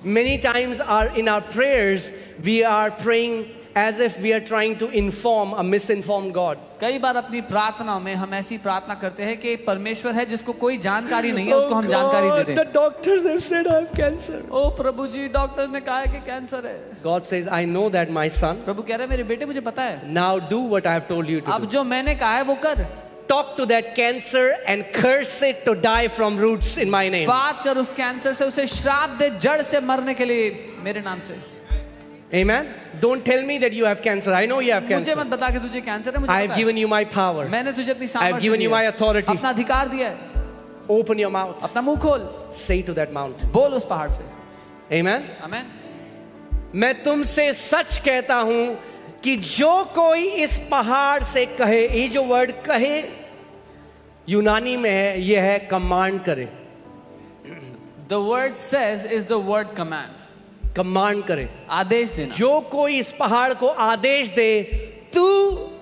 Many times in our prayers, we are praying as if we are trying to inform a misinformed God. कई बार अपनी प्रार्थनाओं में हम ऐसी प्रार्थना करते हैं कि परमेश्वर है जिसको कोई जानकारी नहीं है, उसको हम जानकारी दे The दें. doctors have said I have cancer. ओ प्रभु जी, डॉक्टर ने कहा है कि कैंसर है. God says, I know that, my son. प्रभु कह रहे हैं मेरे बेटे मुझे पता है. Now do what I have told you to अब do. जो मैंने कहा है वो कर. Talk to that cancer and curse it to die from roots in my name. बात कर उस कैंसर से, उसे श्राप दे जड़ से मरने के लिए मेरे नाम से. Amen. Don't tell me that you have cancer. I know you have मुझे cancer. मत बता कि तुझे कैंसर है. मुझे I have पता है. given you my power. मैंने तुझे अपनी I have given सामर्थ्य you my दी है, authority. अपना अधिकार दिया है. Open your mouth. अपना मुंह खोल, Say to that mountain. बोल उस पहाड़ से. Amen. आमीन. मैं तुमसे सच कहता हूं कि जो कोई इस पहाड़ से कहे, ये जो वर्ड कहे यूनानी में है, ये है कमांड करे. The word says is the word command. Command करे. आदेश देना. जो कोई इस पहाड़ को आदेश दे, तू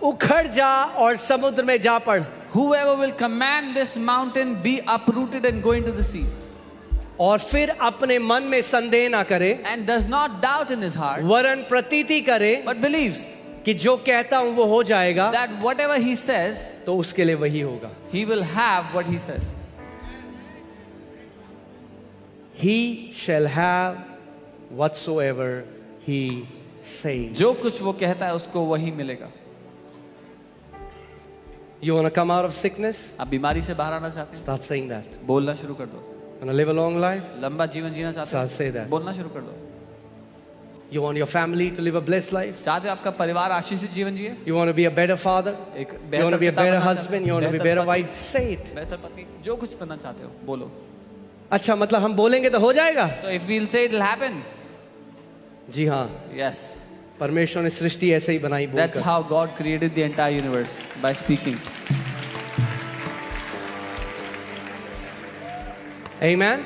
उखड़ जा और समुद्र में जा पड़. Whoever will command this mountain be uprooted and go into the sea, और फिर अपने मन में संदेह ना करे, and does not doubt in his heart, वरन प्रतीति करे but believes कि जो कहता हूं वो हो जाएगा, that whatever he says, तो उसके लिए वही होगा. he will have what he says. He shall have whatsoever he says. जो कुछ वो कहता है उसको वही मिलेगा. You want to come out of sickness? आप बीमारी से बाहर आना चाहते हैं, Start saying that. बोलना शुरू कर दो. Want to live a long life? लंबा जीवन जीना चाहते Start say हैं, that. बोलना शुरू कर दो. You want your family to live a blessed life? चाहते हो आपका परिवार आशीषित जीवन जिए? You want to be a better father? एक You want to be a पिता better बनना husband? You want to be a बेहतर better पति, wife? Say it. बेहतर पत्नी, जो कुछ बनना चाहते हो बोलो. अच्छा, मतलब हम बोलेंगे तो हो जाएगा? So if we'll say it will happen. जी हाँ, Yes. परमेश्वर ने सृष्टि ऐसे ही बनाई That's बोलकर. how God created the entire universe, by speaking. Amen.